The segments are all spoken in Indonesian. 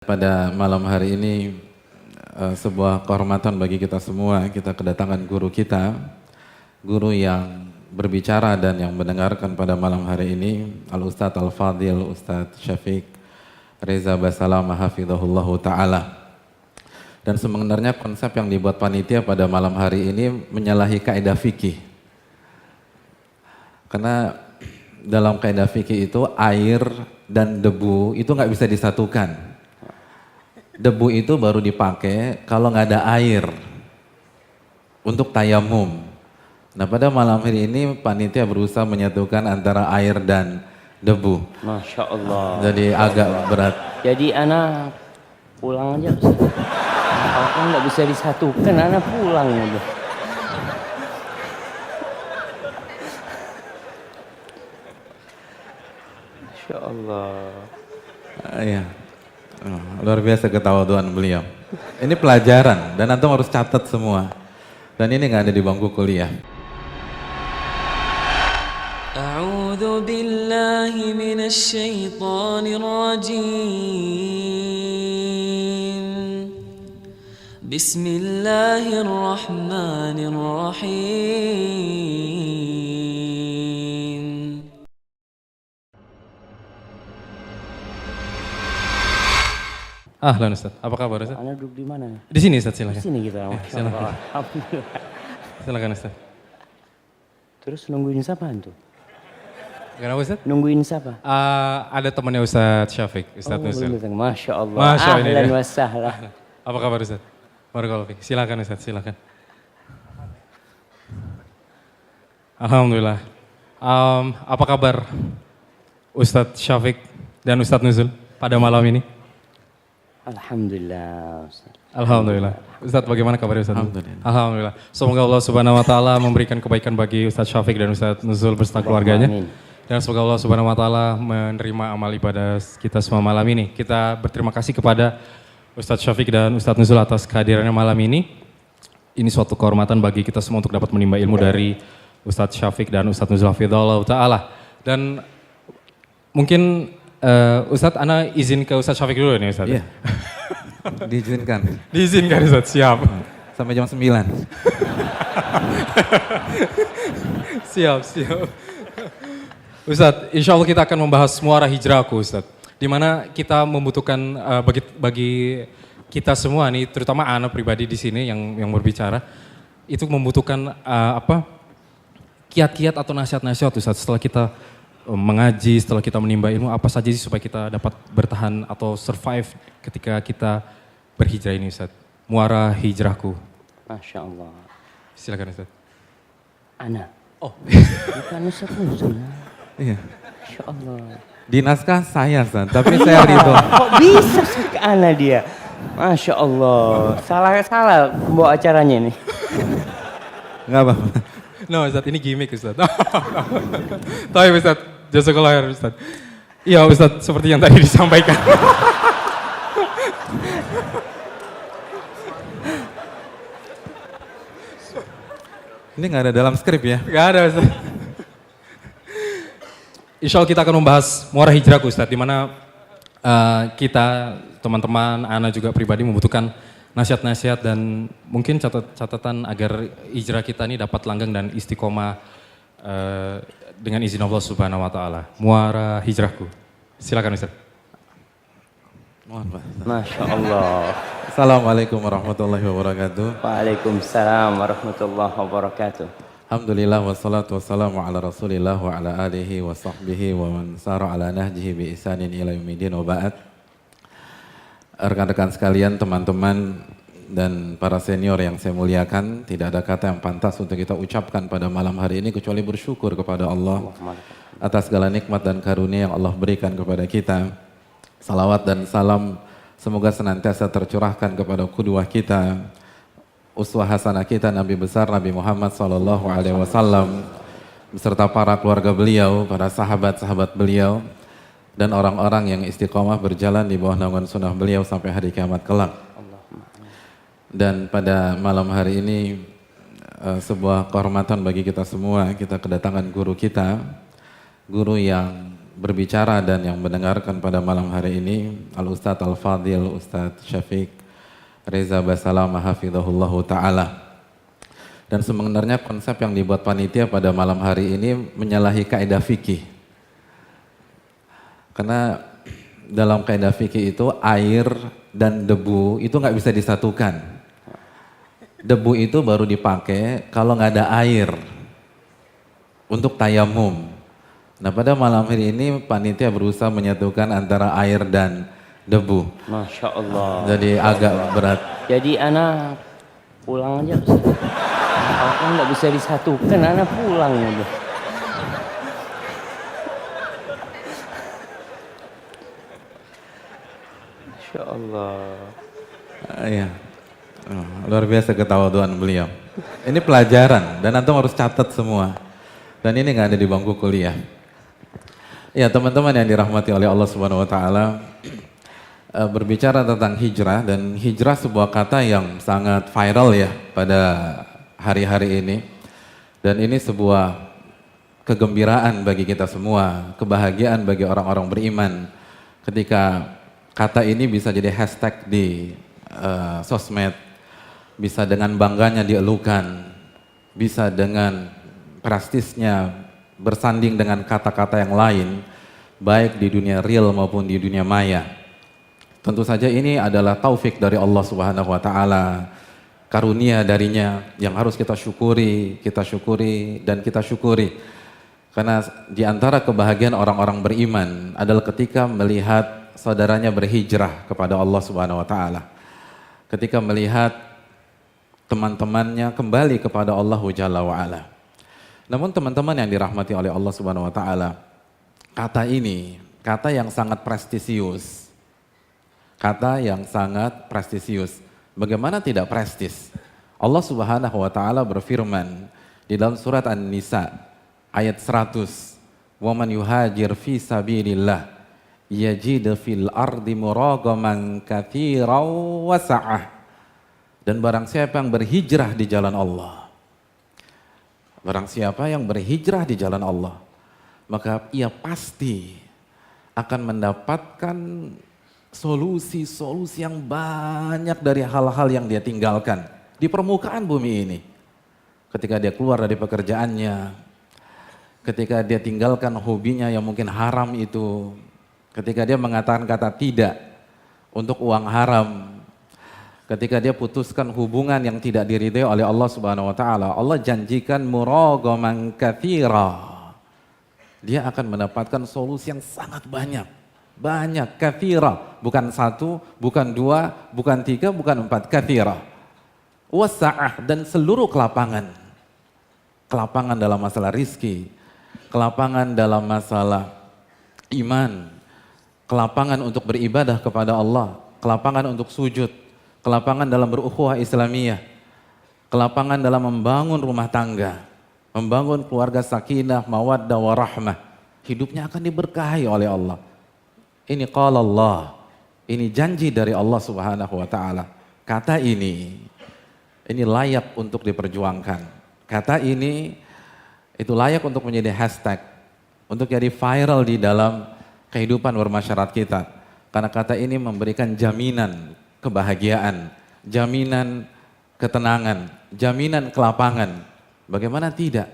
Pada malam hari ini sebuah kehormatan bagi kita semua, kita kedatangan guru kita, guru yang berbicara dan yang mendengarkan pada malam hari ini, Al-Ustadz Al-Fadhil, Ustadz Syafiq Reza Basalamah hafidhahullahu ta'ala. Dan sebenarnya konsep yang dibuat panitia pada malam hari ini menyalahi kaidah fikih. Karena dalam kaidah fikih itu air dan debu itu nggak bisa disatukan. Debu itu baru dipakai kalau nggak ada air untuk tayamum. Nah pada malam hari ini panitia berusaha menyatukan antara air dan debu. Masya Allah. Jadi agak berat. Jadi anak pulang aja Ustaz. Kalau kan nggak bisa disatukan, anak pulang udah. Masya Allah. Iya. Luar biasa ketawaduan beliau. Ini pelajaran dan antum harus catat semua. Dan ini nggak ada di bangku kuliah. A'udzu billahi minasy syaithanir rajim. Bismillahirrahmanirrahim. Ahlan Ustaz, apa kabar Ustaz? Anak duduk di mana nih? Di sini Ustaz, silakan. Di sini kita. Masya Allah. Alhamdulillah. Silakan Ustaz. Terus nungguin siapa tuh? Kenapa Ustaz? Nungguin siapa? Ada temannya Ustaz Syafiq, Ustaz Nuzul. Masya Allah. Masya Allah, ini Ahlan dia. wa sahlan. Apa kabar Ustaz? Barakallahu fiik. Silakan Ustaz, silakan. Alhamdulillah. Apa kabar Ustaz Syafiq dan Ustaz Nuzul pada malam ini? Alhamdulillah. Ustaz. Alhamdulillah. Ustaz bagaimana kabarnya Ustaz? Alhamdulillah. Alhamdulillah. Semoga Allah Subhanahu wa taala memberikan kebaikan bagi Ustaz Syafiq dan Ustaz Nuzul beserta keluarganya. Amin. Dan semoga Allah Subhanahu wa taala menerima amal ibadah kita semua malam ini. Kita berterima kasih kepada Ustaz Syafiq dan Ustaz Nuzul atas kehadirannya malam ini. Ini suatu kehormatan bagi kita semua untuk dapat menimba ilmu dari Ustaz Syafiq dan Ustaz Nuzul hafizahullah taala. Dan mungkin Ustadz, ana izin ke Ustadz Syafiq dulu nih Ustadz. Iya. Diizinkan. Diizinkan Ustadz, siap. Sampai jam 9. Siap. Ustadz, insya Allah kita akan membahas muara hijrahku Ustadz. Dimana kita membutuhkan bagi kita semua nih, terutama anak pribadi di sini yang berbicara, itu membutuhkan kiat-kiat atau nasihat-nasihat Ustadz setelah kita mengaji, setelah kita menimba ilmu, apa saja sih supaya kita dapat bertahan atau survive ketika kita berhijrah ini Ustaz. Muara hijrahku. Masya Allah. Silakan Ustaz. Ana. Oh. Bukan Ustaz Nuzul. Iya. Masya Allah. Di naskah saya Ustaz, tapi saya ridho. Kok bisa sih ke Ana dia? Masya Allah. Salah bawa acaranya nih. Enggak apa-apa. No Ustaz, ini gimmick Ustaz. Tapi Ustaz, jazakallah khair Ustaz. Iya Ustaz, seperti yang tadi disampaikan. Ini nggak ada dalam skrip ya? Gak ada Ustaz. Insya Allah kita akan membahas muara hijrahku Ustaz, di mana kita, teman-teman, Ana juga pribadi membutuhkan nasihat-nasihat dan mungkin catatan agar hijrah kita ini dapat langgeng dan istiqomah dengan izin Allah Subhanahu wa taala. Muara hijrahku. Silakan Ustaz. Mohon Pak. Masya Allah. Assalamualaikum warahmatullahi wabarakatuh. Waalaikumsalam warahmatullahi wabarakatuh. Alhamdulillah wassalatu wassalamu ala rasulillah wa ala alihi wa sahbihi wa man sara ala nahjihi bi ihsanin ila yaumidin wa ba'd. Rekan-rekan sekalian, teman-teman dan para senior yang saya muliakan, tidak ada kata yang pantas untuk kita ucapkan pada malam hari ini kecuali bersyukur kepada Allah atas segala nikmat dan karunia yang Allah berikan kepada kita. Salawat dan salam semoga senantiasa tercurahkan kepada qudwah kita, uswah hasanah kita, Nabi besar Nabi Muhammad SAW beserta para keluarga beliau, para sahabat-sahabat beliau, dan orang-orang yang istiqomah berjalan di bawah naungan sunnah beliau sampai hari kiamat kelak. Dan pada malam hari ini sebuah kehormatan bagi kita semua, kita kedatangan guru kita, guru yang berbicara dan yang mendengarkan pada malam hari ini Al-Ustadz Al-Fadhil Ustadz Syafiq Reza Basalamah hafizahullahu ta'ala. Dan sebenarnya konsep yang dibuat panitia pada malam hari ini menyalahi kaidah fikih. Karena dalam kaidah fikih itu air dan debu itu nggak bisa disatukan. Debu itu baru dipakai kalau nggak ada air untuk tayamum. Nah pada malam hari ini panitia berusaha menyatukan antara air dan debu. Masya Allah. Jadi agak berat. Jadi anak pulang aja Ustaz. Kalau kan nggak bisa disatukan, anak pulang udah. Masya Allah. Iya. Oh, luar biasa ketawaduan beliau. Ini pelajaran dan antum harus catat semua. Dan ini nggak ada di bangku kuliah. Ya teman-teman yang dirahmati oleh Allah Subhanahu Wa Taala, berbicara tentang hijrah, dan hijrah sebuah kata yang sangat viral ya pada hari-hari ini. Dan ini sebuah kegembiraan bagi kita semua, kebahagiaan bagi orang-orang beriman ketika kata ini bisa jadi hashtag di sosmed, bisa dengan bangganya dielukan, bisa dengan prestisnya bersanding dengan kata-kata yang lain, baik di dunia real maupun di dunia maya. Tentu saja ini adalah taufik dari Allah Subhanahu wa taala, karunia darinya yang harus kita syukuri dan kita syukuri. Karena di antara kebahagiaan orang-orang beriman adalah ketika melihat saudaranya berhijrah kepada Allah Subhanahu wa taala. Ketika melihat teman-temannya kembali kepada Allah Jalla wa ala. Namun teman-teman yang dirahmati oleh Allah Subhanahu wa taala, kata ini kata yang sangat prestisius. Kata yang sangat prestisius. Bagaimana tidak prestis? Allah Subhanahu wa taala berfirman di dalam surat An-Nisa ayat 100, "Wa man yuhajir fi sabilillah yajid fil ardi muragaman katsiran wa sa'ah." Dan barang siapa yang berhijrah di jalan Allah, barang siapa yang berhijrah di jalan Allah, maka ia pasti akan mendapatkan solusi-solusi yang banyak dari hal-hal yang dia tinggalkan di permukaan bumi ini. Ketika dia keluar dari pekerjaannya, ketika dia tinggalkan hobinya yang mungkin haram itu, ketika dia mengatakan kata tidak untuk uang haram, ketika dia putuskan hubungan yang tidak diridhai oleh Allah Subhanahu wa taala, Allah janjikan muragaman katsira. Dia akan mendapatkan solusi yang sangat banyak. Banyak, katsira, bukan satu, bukan dua, bukan tiga, bukan empat, katsira. Wasa'ah, dan seluruh kelapangan. Kelapangan dalam masalah rizki, kelapangan dalam masalah iman, kelapangan untuk beribadah kepada Allah, kelapangan untuk sujud, kelapangan dalam berukhuwah Islamiyah, kelapangan dalam membangun rumah tangga, membangun keluarga sakinah, mawaddah, warahmah. Hidupnya akan diberkahi oleh Allah. Ini qala Allah, ini janji dari Allah Subhanahu wa taala. Kata ini layak untuk diperjuangkan. Kata ini itu layak untuk menjadi hashtag, untuk jadi viral di dalam kehidupan bermasyarakat kita. Karena kata ini memberikan jaminan kebahagiaan, jaminan ketenangan, jaminan kelapangan. Bagaimana tidak?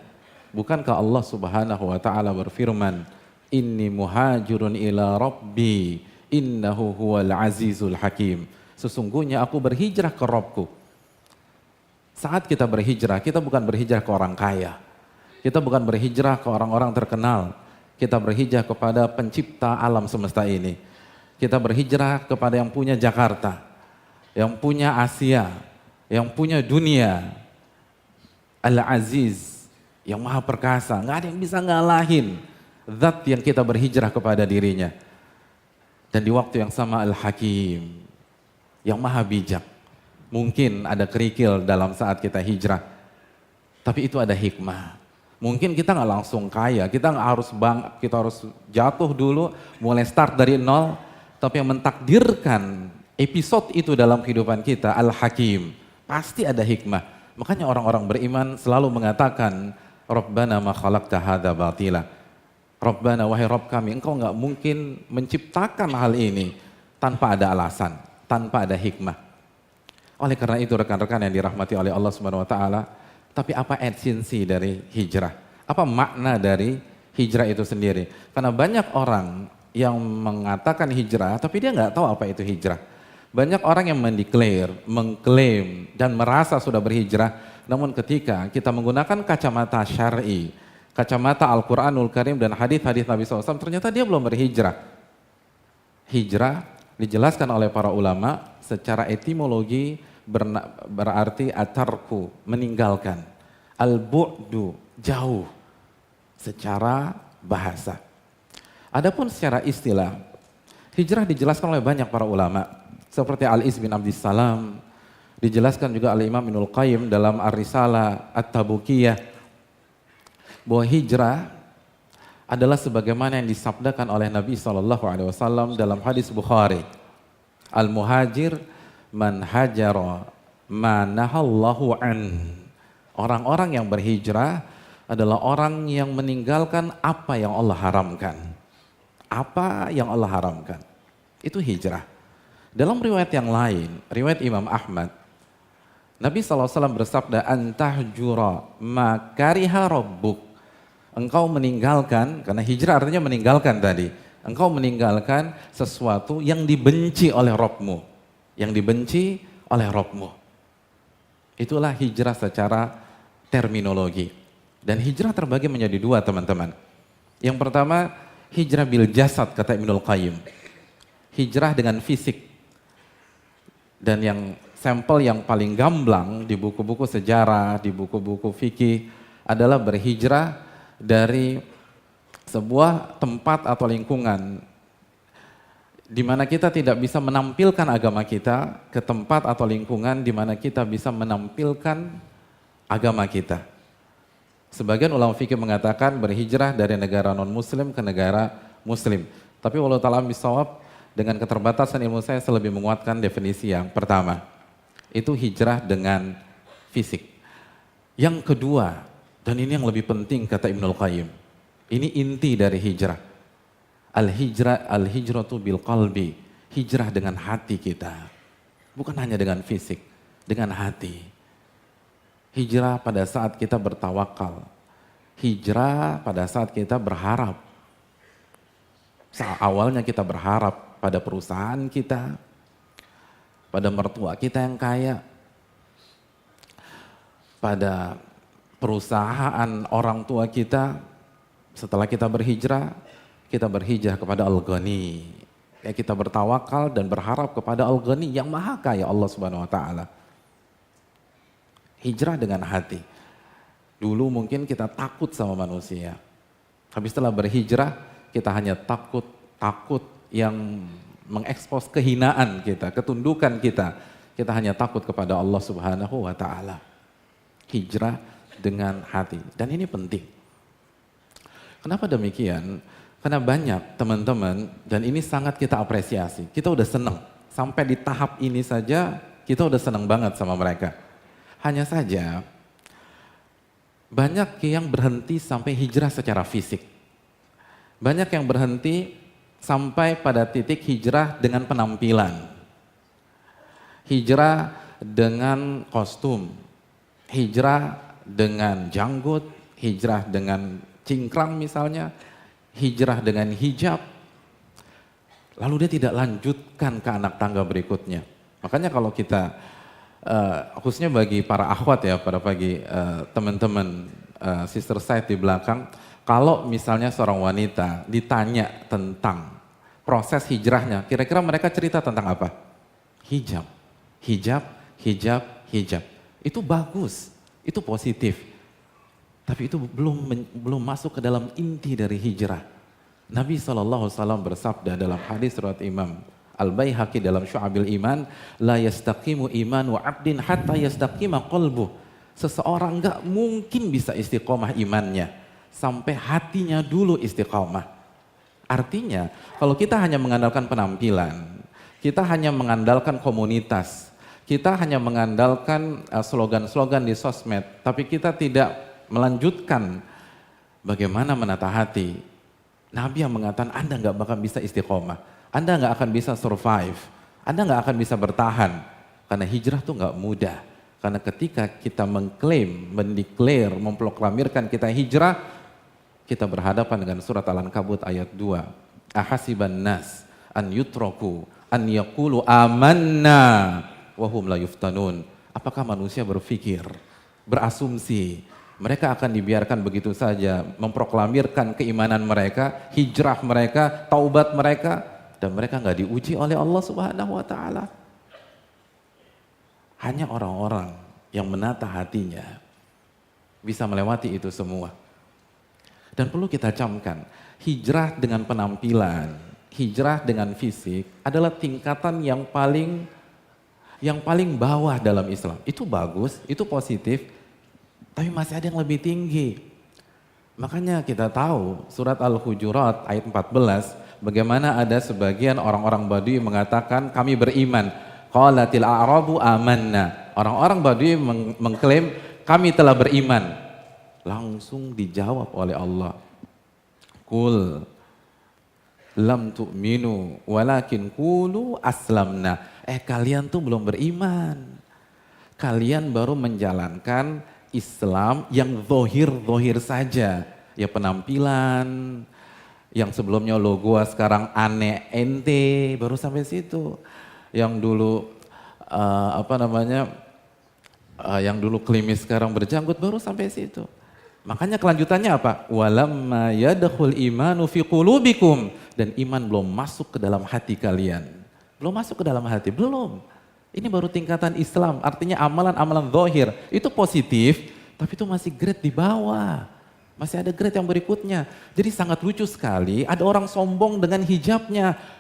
Bukankah Allah Subhanahu wa taala berfirman, "Inni muhajirun ila Rabbi, innahu huwal azizul hakim." Sesungguhnya aku berhijrah ke Rabbku. Saat kita berhijrah, kita bukan berhijrah ke orang kaya. Kita bukan berhijrah ke orang-orang terkenal. Kita berhijrah kepada pencipta alam semesta ini. Kita berhijrah kepada yang punya Jakarta, yang punya Asia, yang punya dunia. Al-Aziz, yang maha perkasa, nggak ada yang bisa ngalahin zat yang kita berhijrah kepada dirinya. Dan di waktu yang sama Al-Hakim, yang maha bijak. Mungkin ada kerikil dalam saat kita hijrah, tapi itu ada hikmah. Mungkin kita nggak langsung kaya, kita harus jatuh dulu, mulai start dari nol. Tapi yang mentakdirkan episode itu dalam kehidupan kita, Al-Hakim, pasti ada hikmah. Makanya orang-orang beriman selalu mengatakan, Rabbana ma khalaqta hadza batila. Rabbana, wahai Rabb kami, engkau nggak mungkin menciptakan hal ini tanpa ada alasan, tanpa ada hikmah. Oleh karena itu rekan-rekan yang dirahmati oleh Allah Subhanahu wa taala, tapi apa esensi dari hijrah? Apa makna dari hijrah itu sendiri? Karena banyak orang yang mengatakan hijrah, tapi dia nggak tahu apa itu hijrah. Banyak orang yang mengklaim dan merasa sudah berhijrah, namun ketika kita menggunakan kacamata syar'i, kacamata Al-Quranul Karim dan hadis-hadis Nabi SAW, ternyata dia belum berhijrah. Hijrah dijelaskan oleh para ulama secara etimologi berarti atarku, meninggalkan. Al-bu'du, jauh, secara bahasa. Adapun secara istilah, hijrah dijelaskan oleh banyak para ulama. Seperti Al-Iz bin Abdissalam, dijelaskan juga oleh Imam Ibnul Qayyim dalam Ar-Risalah At-Tabukiyah, bahwa hijrah adalah sebagaimana yang disabdakan oleh Nabi SAW dalam hadis Bukhari. Al-muhajir man hajara ma nahallahu an. Orang-orang yang berhijrah adalah orang yang meninggalkan apa yang Allah haramkan. Apa yang Allah haramkan. Itu hijrah. Dalam riwayat yang lain, riwayat Imam Ahmad, Nabi SAW bersabda, antahjura ma kariha rabbuk. Engkau meninggalkan, karena hijrah artinya meninggalkan tadi. Engkau meninggalkan sesuatu yang dibenci oleh Rabbmu. Yang dibenci oleh Rabbmu. Itulah hijrah secara terminologi. Dan hijrah terbagi menjadi dua teman-teman. Yang pertama, hijrah bil jasad kata Ibnul Qayyim. Hijrah dengan fisik. Dan yang sampel yang paling gamblang di buku-buku sejarah, di buku-buku fikih adalah berhijrah dari sebuah tempat atau lingkungan di mana kita tidak bisa menampilkan agama kita ke tempat atau lingkungan di mana kita bisa menampilkan agama kita. Sebagian ulama fikih mengatakan berhijrah dari negara non-muslim ke negara muslim. Tapi walau ta'ala bisawab, dengan keterbatasan ilmu saya lebih menguatkan definisi yang pertama. Itu hijrah dengan fisik. Yang kedua, dan ini yang lebih penting kata Ibnul Qayyim. Ini inti dari hijrah. Al-hijratu bil qalbi. Hijrah dengan hati kita. Bukan hanya dengan fisik, dengan hati. Hijrah pada saat kita bertawakal. Hijrah pada saat kita berharap. Awalnya kita berharap pada perusahaan kita, pada mertua kita yang kaya, pada perusahaan orang tua kita. Setelah kita berhijrah kepada Al-Ghani. Ya, kita bertawakal dan berharap kepada Al-Ghani yang maha kaya, Allah Subhanahu wa taala. Hijrah dengan hati. Dulu mungkin kita takut sama manusia. Tapi setelah berhijrah kita hanya takut yang mengekspos kehinaan kita, ketundukan kita. Kita hanya takut kepada Allah Subhanahu wa taala. Hijrah dengan hati. Dan ini penting. Kenapa demikian? Karena banyak teman-teman, dan ini sangat kita apresiasi. Kita udah senang. Sampai di tahap ini saja, kita udah senang banget sama mereka. Hanya saja, banyak yang berhenti sampai hijrah secara fisik. Banyak yang berhenti sampai pada titik hijrah dengan penampilan. Hijrah dengan kostum. Hijrah dengan janggut, hijrah dengan cingkrang misalnya, hijrah dengan hijab, lalu dia tidak lanjutkan ke anak tangga berikutnya. Makanya kalau kita, khususnya bagi para akhwat ya, bagi teman-teman sister side di belakang, kalau misalnya seorang wanita ditanya tentang proses hijrahnya, kira-kira mereka cerita tentang apa? Hijab, hijab, hijab, hijab. Itu bagus. Itu positif, tapi itu belum masuk ke dalam inti dari hijrah. Nabi SAW bersabda dalam hadis riwayat Imam Al-Baihaqi dalam Syu'abil Iman, la yastaqimu imanu 'abdin hatta yastaqima qalbuh. Seseorang enggak mungkin bisa istiqomah imannya sampai hatinya dulu istiqomah. Artinya, kalau kita hanya mengandalkan penampilan, kita hanya mengandalkan komunitas, kita hanya mengandalkan slogan-slogan di sosmed, tapi kita tidak melanjutkan bagaimana menata hati. Nabi yang mengatakan Anda nggak bakal bisa istiqomah, Anda nggak akan bisa survive, Anda nggak akan bisa bertahan. Karena hijrah tuh nggak mudah. Karena ketika kita mengklaim, mendeklar, memproklamirkan kita hijrah, kita berhadapan dengan surat Al-Ankabut ayat 2. Ahasiban nas an yutraku an yaqulu amanna wahum la yuftanun. Apakah manusia berpikir, berasumsi, mereka akan dibiarkan begitu saja memproklamirkan keimanan mereka, hijrah mereka, taubat mereka, dan mereka nggak diuji oleh Allah Subhanahu wa taala? Hanya orang-orang yang menata hatinya bisa melewati itu semua. Dan perlu kita camkan, hijrah dengan penampilan, hijrah dengan fisik adalah tingkatan yang paling bawah dalam Islam. Itu bagus, itu positif, tapi masih ada yang lebih tinggi. Makanya kita tahu surat Al-Hujurat ayat 14, bagaimana ada sebagian orang-orang Badui mengatakan kami beriman. Qalatil a'rabu amanna. Orang-orang Badui mengklaim kami telah beriman. Langsung dijawab oleh Allah. Qul lam tu'minu walakin qulu aslamna. Kalian tuh belum beriman. Kalian baru menjalankan Islam yang zohir saja. Ya penampilan, yang sebelumnya lo gua sekarang aneh ente, baru sampai situ. Yang dulu yang dulu klimis sekarang berjanggut, baru sampai situ. Makanya kelanjutannya apa? Walamma yadkhul imanu fi qulubikum, dan iman belum masuk ke dalam hati kalian. Belum masuk ke dalam hati, belum. Ini baru tingkatan Islam, artinya amalan-amalan zahir itu positif, tapi itu masih grade di bawah. Masih ada grade yang berikutnya. Jadi sangat lucu sekali, ada orang sombong dengan hijabnya.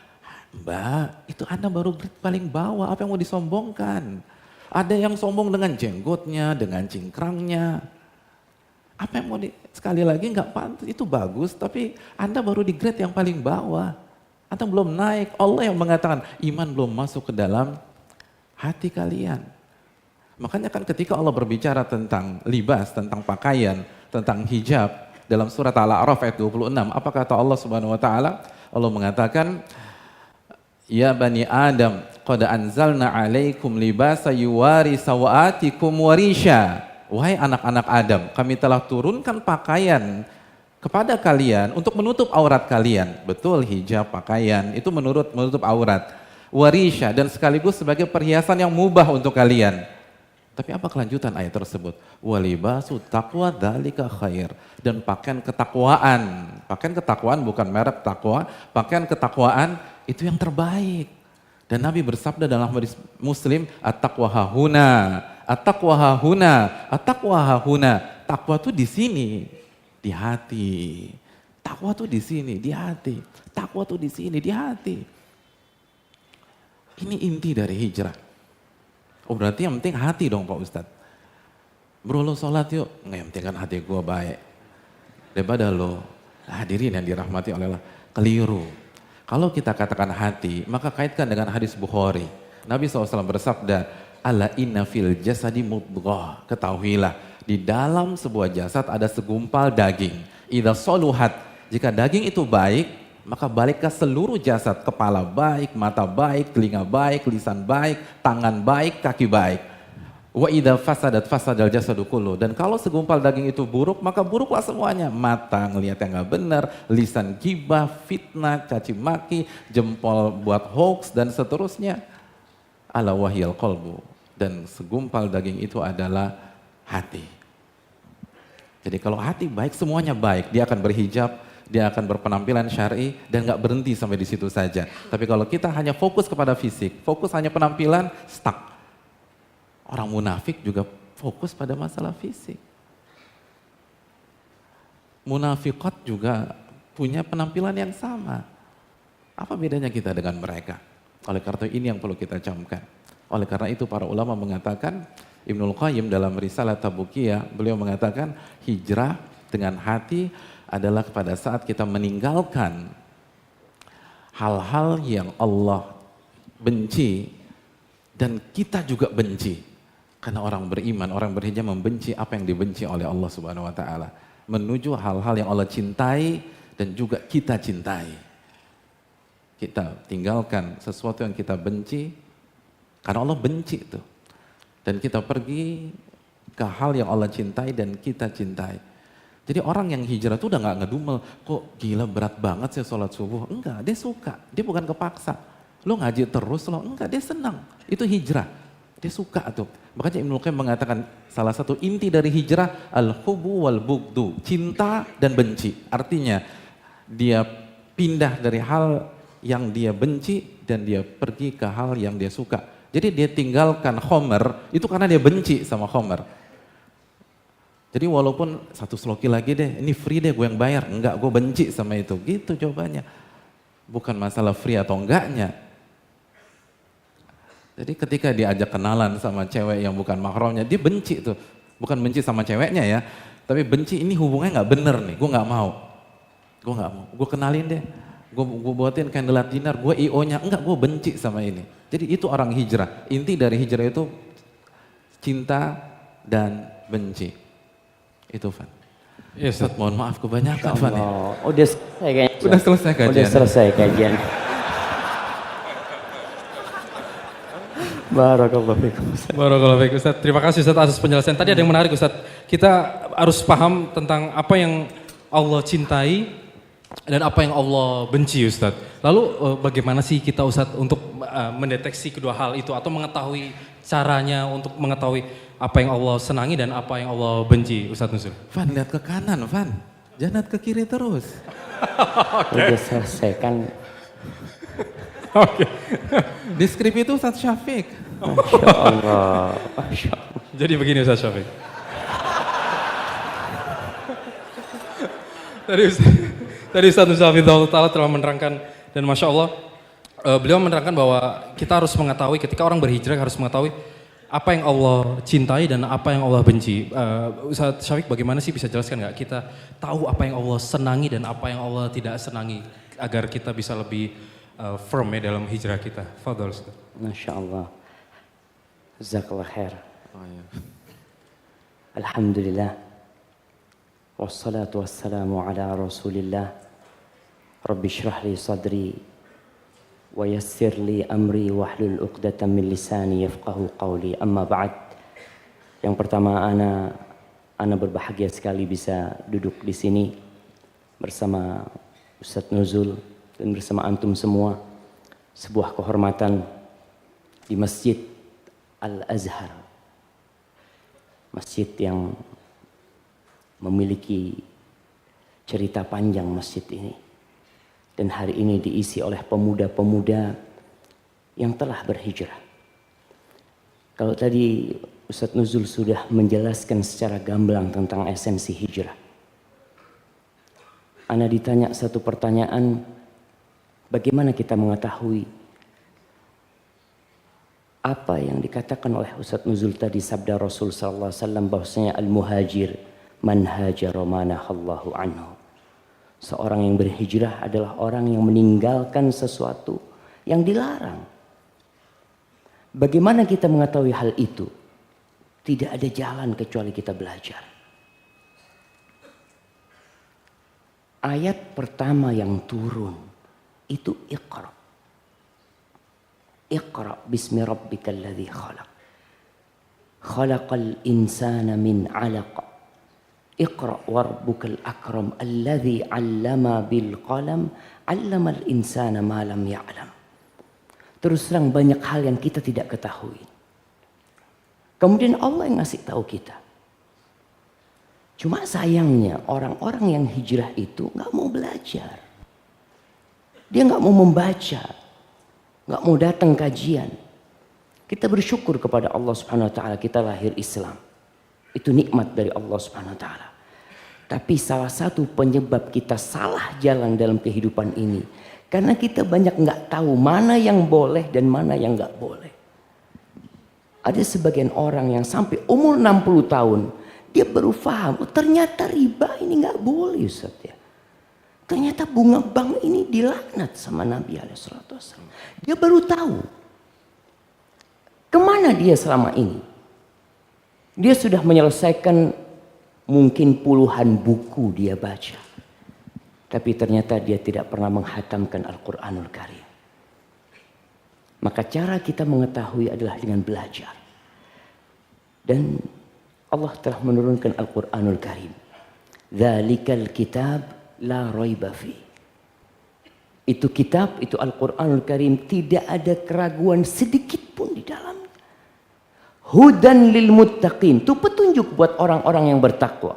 Mbak, itu Anda baru grade paling bawah, apa yang mau disombongkan? Ada yang sombong dengan jenggotnya, dengan cingkrangnya. Apa yang mau sekali lagi nggak pantas, itu bagus, tapi Anda baru di grade yang paling bawah. Anda belum naik, Allah yang mengatakan iman belum masuk ke dalam hati kalian. Makanya kan ketika Allah berbicara tentang libas, tentang pakaian, tentang hijab, dalam surat Al-A'raf ayat 26, apa kata Allah Subhanahu wa taala? Allah mengatakan, ya bani Adam, qad anzalna alaikum libasa yuwari sawatikum warisha. Wahai anak-anak Adam, kami telah turunkan pakaian kepada kalian untuk menutup aurat kalian. Betul, hijab, pakaian, itu menutup aurat. Warisha, dan sekaligus sebagai perhiasan yang mubah untuk kalian. Tapi apa kelanjutan ayat tersebut? Walibasu taqwa dzalika khair. Dan pakaian ketakwaan bukan merek takwa, pakaian ketakwaan itu yang terbaik. Dan Nabi bersabda dalam hadis Muslim, at-taqwa hahuna, at-taqwa hahuna, at-taqwa hahuna. Takwa tuh di sini, di hati. Takwa tuh di sini, di hati. Takwa tuh di sini, di hati. Ini inti dari hijrah. Oh berarti yang penting hati dong Pak Ustadz. Bro lo sholat yuk, nggak, yang penting kan hati gue baik. Daripada lo, hadirin yang dirahmati oleh Allah, keliru. Kalau kita katakan hati, maka kaitkan dengan hadis Bukhari. Nabi SAW bersabda, ala inna fil jasadi mudghah. Ketahuilah, di dalam sebuah jasad ada segumpal daging. Idza soluhat, jika daging itu baik, maka baliklah seluruh jasad, kepala baik, mata baik, telinga baik, lisan baik, tangan baik, kaki baik. Wa idza fasadat fasadal jasadu kullu. Dan kalau segumpal daging itu buruk, maka buruklah semuanya. Mata ngelihat yang nggak benar, lisan gibah, fitnah, caci maki, jempol buat hoax dan seterusnya. Ala wahyal qalbu. Dan segumpal daging itu adalah hati. Jadi kalau hati baik, semuanya baik. Dia akan berhijab, dia akan berpenampilan syar'i dan nggak berhenti sampai di situ saja. Tapi kalau kita hanya fokus kepada fisik, fokus hanya penampilan, stuck. Orang munafik juga fokus pada masalah fisik. Munafiqat juga punya penampilan yang sama. Apa bedanya kita dengan mereka? Oleh karena ini yang perlu kita camkan. Oleh karena itu para ulama mengatakan, Ibnul Qayyim dalam Risalah Tabukiyah, beliau mengatakan hijrah dengan hati adalah pada saat kita meninggalkan hal-hal yang Allah benci dan kita juga benci. Karena orang beriman, orang berhijab membenci apa yang dibenci oleh Allah Subhanahu wa taala, menuju hal-hal yang Allah cintai dan juga kita cintai. Kita tinggalkan sesuatu yang kita benci, karena Allah benci itu. Dan kita pergi ke hal yang Allah cintai dan kita cintai. Jadi orang yang hijrah itu udah gak ngedumel, kok gila berat banget sih sholat subuh. Enggak, dia suka, dia bukan kepaksa. Lo ngaji terus, lo enggak, dia senang. Itu hijrah, dia suka tuh. Makanya Ibnu Qayyim mengatakan salah satu inti dari hijrah, al-hubbu wal bugdu, cinta dan benci. Artinya dia pindah dari hal yang dia benci dan dia pergi ke hal yang dia suka. Jadi dia tinggalkan khomer itu karena dia benci sama khomer. Jadi walaupun satu sloki lagi deh, ini free deh gue yang bayar. Enggak, gue benci sama itu. Gitu jawabannya. Bukan masalah free atau enggaknya. Jadi ketika diajak kenalan sama cewek yang bukan mahramnya, dia benci tuh. Bukan benci sama ceweknya ya, tapi benci ini hubungannya nggak bener nih, gue nggak mau. Gue nggak mau, gue kenalin deh. Gue buatin candlelight dinner, gue IO-nya, enggak, gue benci sama ini. Jadi itu orang hijrah. Inti dari hijrah itu cinta dan benci. Itu Van. Yes, Ustaz, mohon maaf kebanyakan Van ya. Udah selesai kayaknya. Udah selesai kajian. Udah selesai kajian. Barakallahu fikum. Barakallahu fiik Ustaz. Terima kasih Ustaz atas penjelasan. Tadi ada yang menarik Ustaz. Kita harus paham tentang apa yang Allah cintai dan apa yang Allah benci Ustaz. Lalu bagaimana sih kita Ustaz untuk mendeteksi kedua hal itu atau mengetahui caranya untuk mengetahui apa yang Allah senangi dan apa yang Allah benci Ustaz Nuzul? Van, lihat ke kanan Van, jangan lihat ke kiri terus. Udah selesai kan. Oke. Di skrip itu Ustaz Syafiq. Masya Allah. Masya Allah. Jadi begini Ustaz Syafiq. Tadi Ustaz Nuzul Hafizahullah Ta'ala telah menerangkan dan Masya Allah beliau menerangkan bahwa kita harus mengetahui ketika orang berhijrah harus mengetahui apa yang Allah cintai dan apa yang Allah benci. Ustaz Syafiq bagaimana sih bisa jelaskan nggak kita tahu apa yang Allah senangi dan apa yang Allah tidak senangi agar kita bisa lebih firm ya dalam hijrah kita. Fadhal Ustaz. Masya Allah. Jazakallah khair. Oh, iya. Alhamdulillah. Wassalatu wassalamu ala rasulillah. Rabbi syrah li sadri. Wa yassir li amri wahlul uqdatan min lisani yafqahu qawli. Amma ba'd. Yang pertama ana berbahagia sekali bisa duduk di sini bersama Ustaz Nuzul dan bersama antum semua. Sebuah kehormatan di Masjid Al-Azhar. Masjid yang memiliki cerita panjang masjid ini. Dan hari ini diisi oleh pemuda-pemuda yang telah berhijrah. Kalau tadi Ustaz Nuzul sudah menjelaskan secara gamblang tentang esensi hijrah. Ana ditanya satu pertanyaan, bagaimana kita mengetahui apa yang dikatakan oleh Ustaz Nuzul tadi sabda Rasul sallallahu alaihi wasallam bahwasanya al-muhajir man hajara manahallahu anhu. Seorang yang berhijrah adalah orang yang meninggalkan sesuatu yang dilarang. Bagaimana kita mengetahui hal itu? Tidak ada jalan kecuali kita belajar. Ayat pertama yang turun itu Iqra. Iqra bismi rabbikal ladzi khalaq. Khalaqal insana min 'alaq. Iqra warbukal akram alladzi 'allama bil qalam 'allamal insana ma lam ya'lam. Terus terang banyak hal yang kita tidak ketahui. Kemudian Allah yang ngasih tahu kita. Cuma sayangnya orang-orang yang hijrah itu nggak mau belajar. Dia nggak mau membaca, nggak mau datang kajian. Kita bersyukur kepada Allah Subhanahu Wa Taala kita lahir Islam. Itu nikmat dari Allah Subhanahu Wa Taala. Tapi salah satu penyebab kita salah jalan dalam kehidupan ini, karena kita banyak nggak tahu mana yang boleh dan mana yang nggak boleh. Ada sebagian orang yang sampai umur 60 tahun dia baru paham, oh, ternyata riba ini nggak boleh Ustaz ya. Ternyata bunga bank ini dilaknat sama Nabi SAW. Dia baru tahu. Kemana dia selama ini? Dia sudah menyelesaikan mungkin puluhan buku dia baca. Tapi ternyata dia tidak pernah menghatamkan Al-Quranul Karim. Maka cara kita mengetahui adalah dengan belajar. Dan Allah telah menurunkan Al-Quranul Karim. Dzalikal kitab la raiba fi. Itu kitab, itu Al-Quranul Karim, tidak ada keraguan sedikit pun di dalamnya. Hudan lil muttaqin, itu petunjuk buat orang-orang yang bertakwa.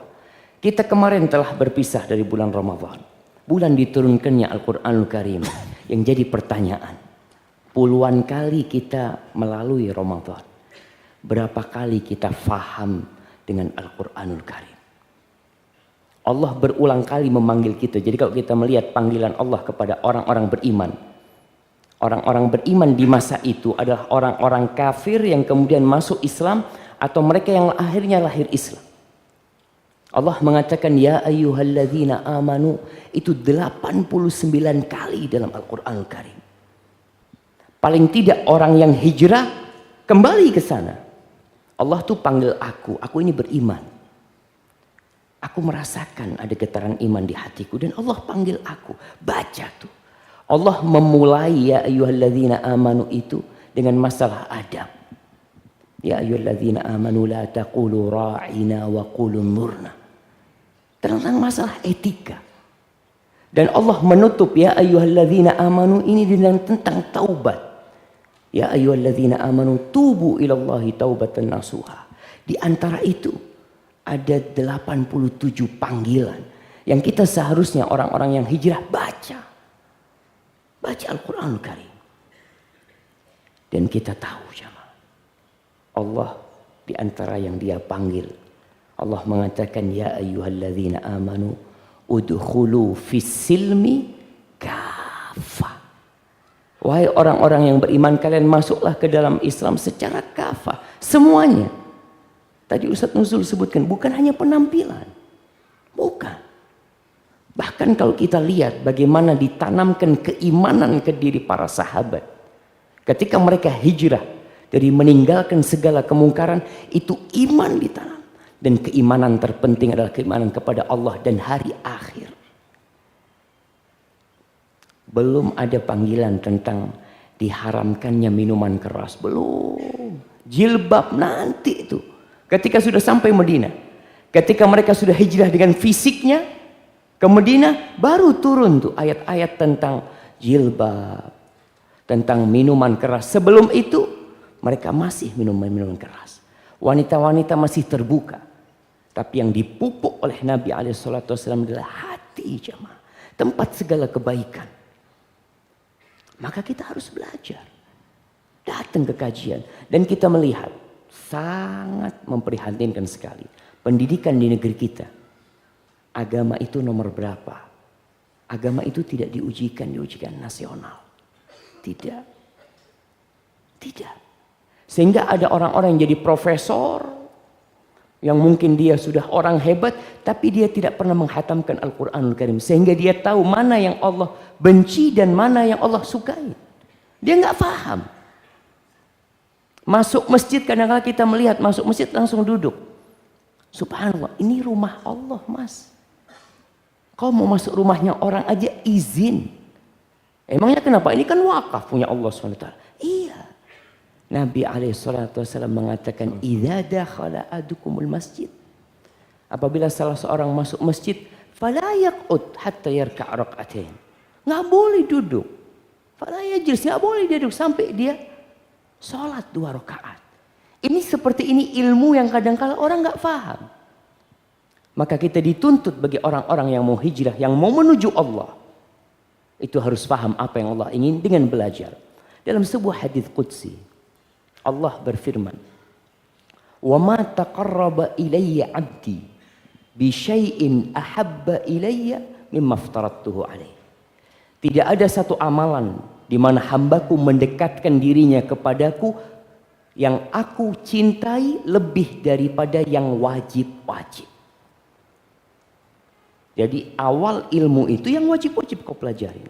Kita kemarin telah berpisah dari bulan Ramadan. Bulan diturunkannya Al-Quranul Karim. Yang jadi pertanyaan, puluhan kali kita melalui Ramadan. Berapa kali kita faham dengan Al-Quranul Karim? Allah berulang kali memanggil kita. Jadi kalau kita melihat panggilan Allah kepada orang-orang beriman. Orang-orang beriman di masa itu adalah orang-orang kafir yang kemudian masuk Islam. Atau mereka yang akhirnya lahir Islam. Allah mengatakan ya ayyuhalladzina amanu. Itu 89 kali dalam Al-Quranul Karim. Paling tidak orang yang hijrah kembali ke sana. Allah tuh panggil aku ini beriman. Aku merasakan ada getaran iman di hatiku dan Allah panggil aku. Baca tuh. Allah memulai ya ayyuhalladzina amanu itu dengan masalah adab. Ya ayyuhalladzina amanu la taqulu ra'ina wa qulu nurna. Tentang masalah etika. Dan Allah menutup ya ayyuhalladzina amanu ini dengan tentang taubat. Ya ayyuhalladzina amanu tubu ilallahi taubatan nasuha. Di antara itu ada 87 panggilan yang kita seharusnya orang-orang yang hijrah baca Al-Quranul Karim. Dan kita tahu jemaah, Allah di antara yang dia panggil, Allah mengatakan ya ayyuhalladzina amanu udkhulu fis silmi kafah. Wahai orang-orang yang beriman, kalian masuklah ke dalam Islam secara kafah, semuanya. Tadi Ustadz Nuzul sebutkan, bukan hanya penampilan. Bukan. Bahkan kalau kita lihat bagaimana ditanamkan keimanan ke diri para sahabat. Ketika mereka hijrah dari meninggalkan segala kemungkaran, itu iman ditanam. Dan keimanan terpenting adalah keimanan kepada Allah dan hari akhir. Belum ada panggilan tentang diharamkannya minuman keras. Belum. Jilbab nanti itu. Ketika sudah sampai Madinah, ketika mereka sudah hijrah dengan fisiknya ke Madinah, baru turun tuh ayat-ayat tentang jilbab, tentang minuman keras. Sebelum itu mereka masih minum minuman keras. Wanita-wanita masih terbuka. Tapi yang dipupuk oleh Nabi SAW adalah hati jemaah, tempat segala kebaikan. Maka kita harus belajar, datang ke kajian, dan kita melihat sangat memprihatinkan sekali pendidikan di negeri kita. Agama itu nomor berapa? Agama itu tidak diujikan nasional. Tidak. Sehingga ada orang-orang yang jadi profesor, yang mungkin dia sudah orang hebat, tapi dia tidak pernah menghatamkan Al-Quranul Karim. Sehingga dia tahu mana yang Allah benci dan mana yang Allah sukai. Dia nggak paham. Masuk masjid, kadang-kadang kita melihat masuk masjid langsung duduk. Subhanallah, ini rumah Allah mas. Kau mau masuk rumahnya orang aja izin. Emangnya kenapa? Ini kan wakaf punya Allah SWT. Iya. Nabi SAW mengatakan, idza dakhala ahadukumul masjid. Apabila salah seorang masuk masjid, fala yaq'ud hatta yarka' rak'atain. Nggak boleh duduk. Fala yajlis, nggak boleh duduk sampai dia sholat 2 rakaat. Ini seperti ini ilmu yang kadang-kala orang nggak paham. Maka kita dituntut bagi orang-orang yang mau hijrah, yang mau menuju Allah. Itu harus paham apa yang Allah ingin dengan belajar. Dalam sebuah hadis qudsi, Allah berfirman, "Wa ma taqarraba ilayya 'abdi bi syai'in ahabba ilayya mimma aftaradtuhu alaih." Tidak ada satu amalan di mana hambaku mendekatkan dirinya kepadaku yang aku cintai lebih daripada yang wajib-wajib. Jadi awal ilmu itu yang wajib-wajib kau pelajari.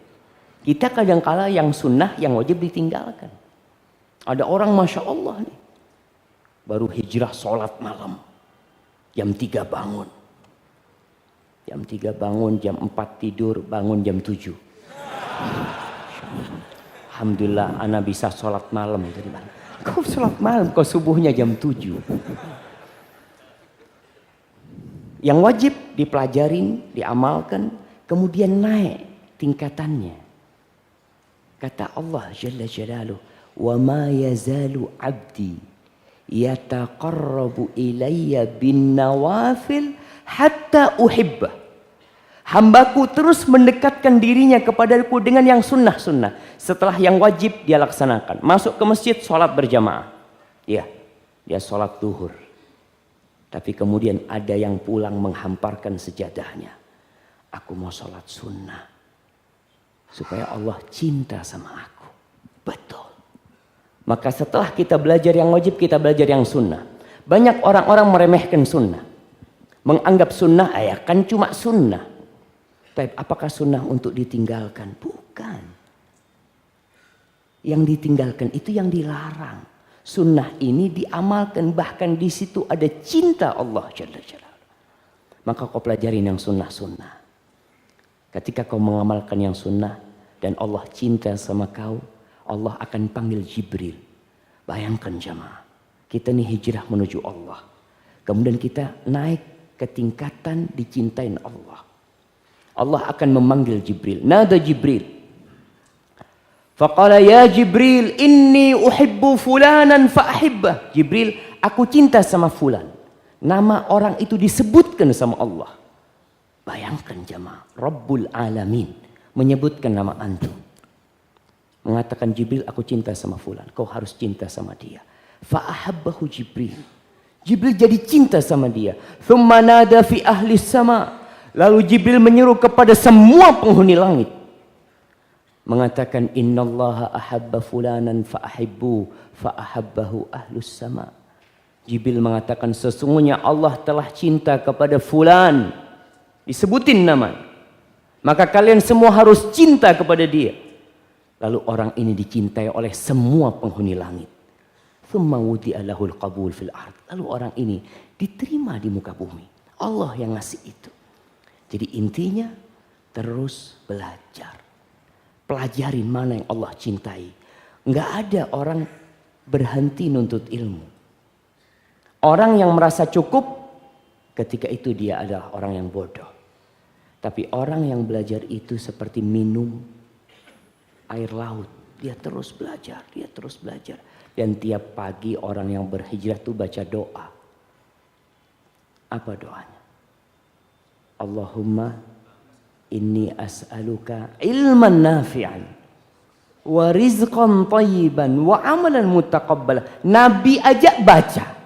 Kita kadang-kala yang sunnah, yang wajib ditinggalkan. Ada orang Masya Allah nih, baru hijrah sholat malam, jam 3 bangun. Jam 3 bangun, jam 4 tidur, bangun jam 7. Alhamdulillah ana bisa sholat malam. Kau sholat malam, kau subuhnya jam 7. Yang wajib dipelajarin, diamalkan, kemudian naik tingkatannya. Kata Allah Jalla Jalaluh, "Wa ma yazalu 'abdi yataqarrabu ilayya bin nawafil hatta uhibbah." Hambaku terus mendekatkan dirinya kepadaku dengan yang sunnah-sunnah. Setelah yang wajib dia laksanakan. Masuk ke masjid, sholat berjamaah. Ya, dia sholat duhur. Tapi kemudian ada yang pulang menghamparkan sejadahnya. Aku mau sholat sunnah. Supaya Allah cinta sama aku. Betul. Maka setelah kita belajar yang wajib, kita belajar yang sunnah. Banyak orang-orang meremehkan sunnah. Menganggap sunnah, ya kan cuma sunnah. Tapi apakah sunnah untuk ditinggalkan? Bukan. Yang ditinggalkan itu yang dilarang. Sunnah ini diamalkan, bahkan di situ ada cinta Allah Jalla Jalaluhu. Maka kau pelajarin yang sunnah-sunnah. Ketika kau mengamalkan yang sunnah dan Allah cinta sama kau, Allah akan panggil Jibril. Bayangkan jamaah, kita ini hijrah menuju Allah. Kemudian kita naik ke tingkatan dicintain Allah. Allah akan memanggil Jibril. Nada Jibril. Faqala ya Jibril, inni uhibbu fulanan fa'ahibbah. Jibril, aku cinta sama fulan. Nama orang itu disebutkan sama Allah. Bayangkan jamaah, Rabbul Alamin menyebutkan nama antum. Mengatakan Jibril, aku cinta sama fulan. Kau harus cinta sama dia. Fa'ahabbahu Jibril. Jibril jadi cinta sama dia. Thumma nada fi ahli sama. Lalu Jibril menyuruh kepada semua penghuni langit. Mengatakan innallaha ahabba fulanan fa'ahibbu fa'ahabbahu ahlus sama. Jibril mengatakan sesungguhnya Allah telah cinta kepada fulan. Disebutin nama. Maka kalian semua harus cinta kepada dia. Lalu orang ini dicintai oleh semua penghuni langit. Thumma wudi'a lahul qabul fil ard. Lalu orang ini diterima di muka bumi. Allah yang ngasih itu. Jadi intinya terus belajar. Pelajarin mana yang Allah cintai. Enggak ada orang berhenti nuntut ilmu. Orang yang merasa cukup ketika itu dia adalah orang yang bodoh. Tapi orang yang belajar itu seperti minum air laut. Dia terus belajar, dia terus belajar. Dan tiap pagi orang yang berhijrah itu baca doa. Apa doanya? Allahumma inni as'aluka ilman nafi'an wa rizqan tayyiban wa amalan mutaqabbala. Nabi aja baca.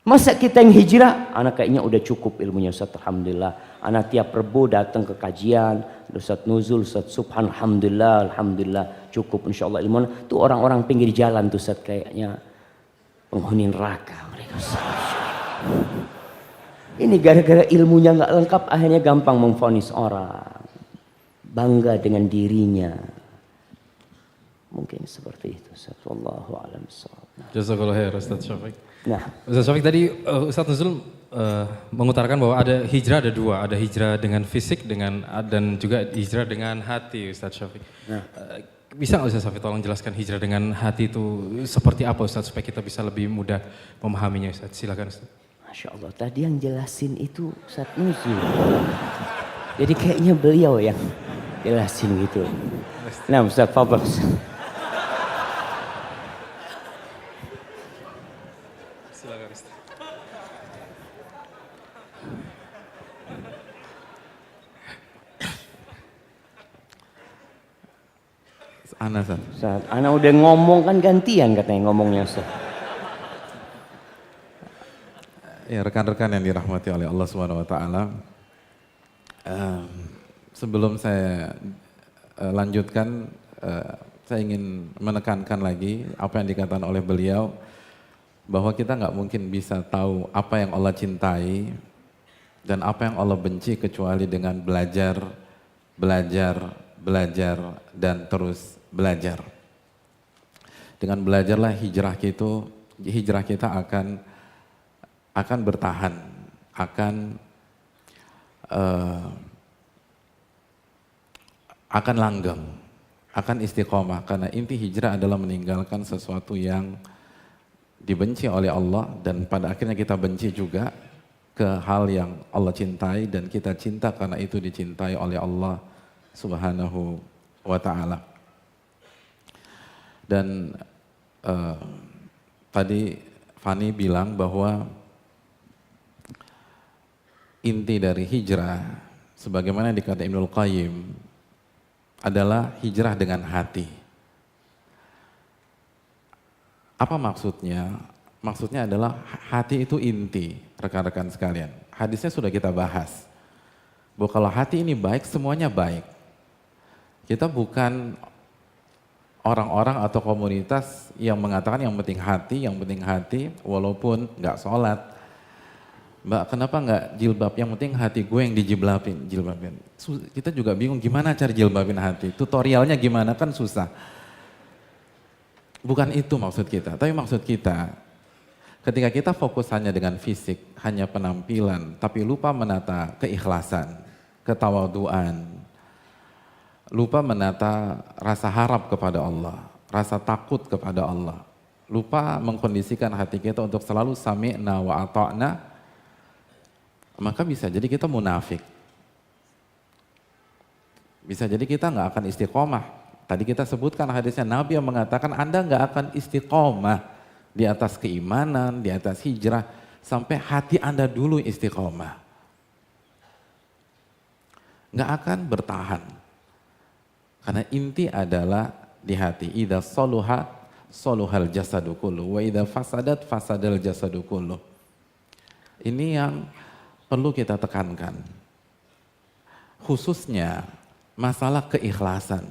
Masa kita yang hijrah? Anak kayaknya udah cukup ilmunya Ustaz, alhamdulillah. Anak tiap Rebo datang ke kajian, Ustaz Nuzul, Ustaz Subhan, alhamdulillah, alhamdulillah cukup insyaallah ilmu. Tuh orang-orang pinggir jalan tuh Ustaz kayaknya penghuni neraka mereka. Ini gara-gara ilmunya nggak lengkap akhirnya gampang memvonis orang. Bangga dengan dirinya. Mungkin seperti itu. Wallahu a'lam bishawab. Jazakallahu khair Ustaz Syafiq. Nah, Ustaz Syafiq tadi Ustaz Nuzul mengutarakan bahwa ada hijrah ada dua, ada hijrah dengan fisik dan juga hijrah dengan hati Ustaz Syafiq. Nah. Bisa nggak Ustaz Syafiq tolong jelaskan hijrah dengan hati itu seperti apa Ustaz supaya kita bisa lebih mudah memahaminya Ustaz. Silakan Ustaz. Masya Allah, tadi yang jelasin itu Ustaz Nuzul. Jadi kayaknya beliau yang jelasin gitu. Nah Ustaz, fadhal. Silakan Ustaz. Ustaz, Ana udah ngomong kan gantian katanya ngomongnya Ustaz. Ya rekan-rekan yang dirahmati oleh Allah Subhanahu wa taala. Sebelum saya lanjutkan, saya ingin menekankan lagi apa yang dikatakan oleh beliau bahwa kita nggak mungkin bisa tahu apa yang Allah cintai dan apa yang Allah benci kecuali dengan belajar dan terus belajar. Dengan belajarlah hijrah kita akan bertahan, akan eh, akan langgeng, akan istiqomah. Karena inti hijrah adalah meninggalkan sesuatu yang dibenci oleh Allah dan pada akhirnya kita benci juga ke hal yang Allah cintai dan kita cinta karena itu dicintai oleh Allah Subhanahu wa ta'ala. Dan tadi Fani bilang bahwa inti dari hijrah sebagaimana dikata Ibnul Qayyim adalah hijrah dengan hati. Apa maksudnya? Maksudnya adalah hati itu inti, rekan-rekan sekalian. Hadisnya sudah kita bahas. Bahwa kalau hati ini baik, semuanya baik. Kita bukan orang-orang atau komunitas yang mengatakan yang penting hati, walaupun nggak sholat. Mbak, kenapa nggak jilbab? Yang penting hati gue yang dijilbabin. Kita juga bingung gimana cara jilbabin hati. Tutorialnya gimana kan susah. Bukan itu maksud kita, tapi maksud kita ketika kita fokus hanya dengan fisik, hanya penampilan, tapi lupa menata keikhlasan, ketawaduan, lupa menata rasa harap kepada Allah, rasa takut kepada Allah, lupa mengkondisikan hati kita untuk selalu sami'na wa ata'na, maka bisa jadi kita munafik. Bisa jadi kita nggak akan istiqomah. Tadi kita sebutkan hadisnya Nabi yang mengatakan Anda nggak akan istiqomah di atas keimanan, di atas hijrah, sampai hati Anda dulu istiqomah. Nggak akan bertahan. Karena inti adalah di hati. Idza saluha saluhal jasadu kullu wa idza fasadat fasadal jasadu kullu. Ini yang perlu kita tekankan. Khususnya masalah keikhlasan.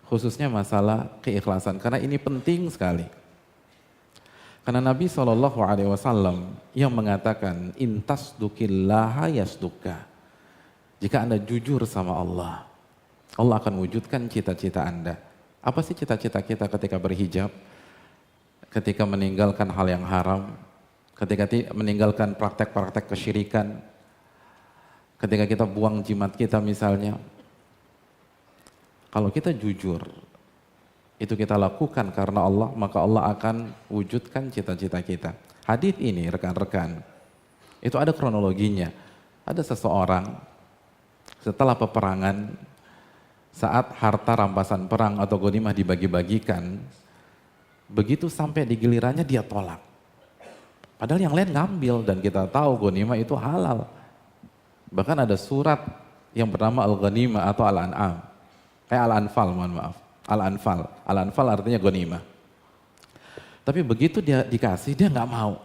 Khususnya masalah keikhlasan, karena ini penting sekali. Karena Nabi SAW yang mengatakan, intasdukillaha yasduka. Jika Anda jujur sama Allah, Allah akan wujudkan cita-cita Anda. Apa sih cita-cita kita ketika berhijab? Ketika meninggalkan hal yang haram, ketika meninggalkan praktek-praktek kesyirikan, ketika kita buang jimat kita misalnya. Kalau kita jujur, itu kita lakukan karena Allah, maka Allah akan wujudkan cita-cita kita. Hadits ini rekan-rekan, itu ada kronologinya. Ada seseorang setelah peperangan, saat harta rampasan perang atau ghanimah dibagi-bagikan, begitu sampai di gilirannya dia tolak. Padahal yang lain ngambil dan kita tahu ghanimah itu halal. Bahkan ada surat yang bernama Al-Ghanimah atau Al-An'am. Al-Anfal, mohon maaf. Al-Anfal. Al-Anfal artinya ghanimah. Tapi begitu dia dikasih, dia nggak mau.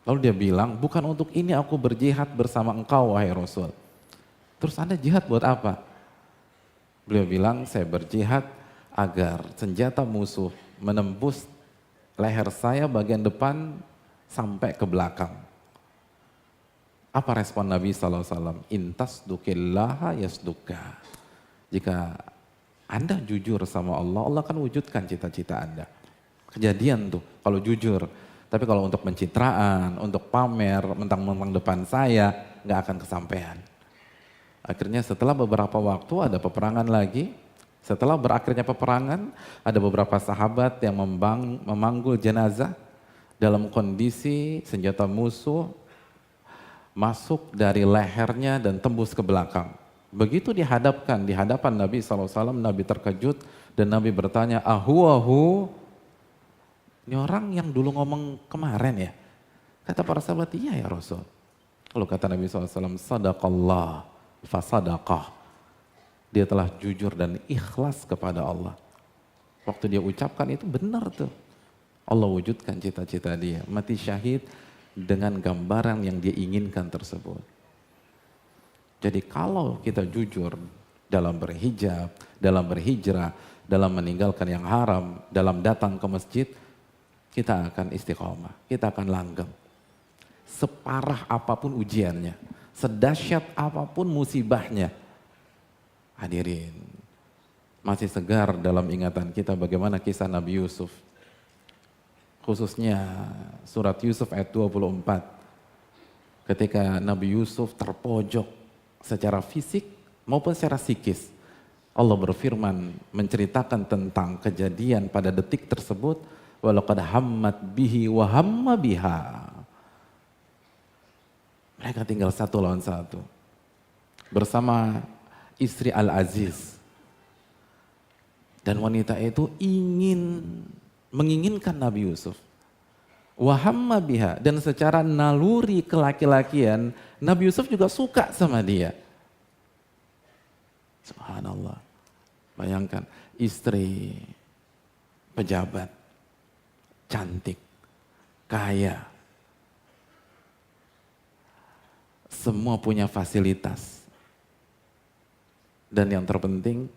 Lalu dia bilang, bukan untuk ini aku berjihad bersama engkau, wahai Rasul. Terus Anda jihad buat apa? Beliau bilang, saya berjihad agar senjata musuh menembus leher saya bagian depan sampai ke belakang. Apa respon Nabi SAW? Intasdukillaha yasduka. Jika Anda jujur sama Allah, Allah akan wujudkan cita-cita Anda. Kejadian tuh, kalau jujur. Tapi kalau untuk pencitraan, untuk pamer, mentang-mentang depan saya, nggak akan kesampaian. Akhirnya setelah beberapa waktu ada peperangan lagi. Setelah berakhirnya peperangan, ada beberapa sahabat yang memanggul jenazah dalam kondisi senjata musuh masuk dari lehernya dan tembus ke belakang. Begitu dihadapkan di hadapan Nabi SAW, Nabi terkejut dan Nabi bertanya, ahu, ini orang yang dulu ngomong kemarin ya? Kata para sahabat, iya ya Rasul. Lalu kata Nabi SAW, sadaqallah fasadaqah. Dia telah jujur dan ikhlas kepada Allah. Waktu dia ucapkan itu benar tuh. Allah wujudkan cita-cita dia, mati syahid dengan gambaran yang dia inginkan tersebut. Jadi kalau kita jujur dalam berhijab, dalam berhijrah, dalam meninggalkan yang haram, dalam datang ke masjid, kita akan istiqomah, kita akan langgeng. Separah apapun ujiannya, sedahsyat apapun musibahnya. Hadirin, masih segar dalam ingatan kita bagaimana kisah Nabi Yusuf. Khususnya surat Yusuf ayat 24. ketika Nabi Yusuf terpojok secara fisik maupun secara psikis. Allah berfirman menceritakan tentang kejadian pada detik tersebut, walaqad hammat bihi wa hamma biha. Mereka tinggal satu lawan satu bersama istri Al-Aziz. Dan wanita itu menginginkan Nabi Yusuf. Wa hamma biha, dan secara naluri kelaki-lakian Nabi Yusuf juga suka sama dia. Subhanallah. Bayangkan istri pejabat, cantik, kaya, semua punya fasilitas. Dan yang terpenting,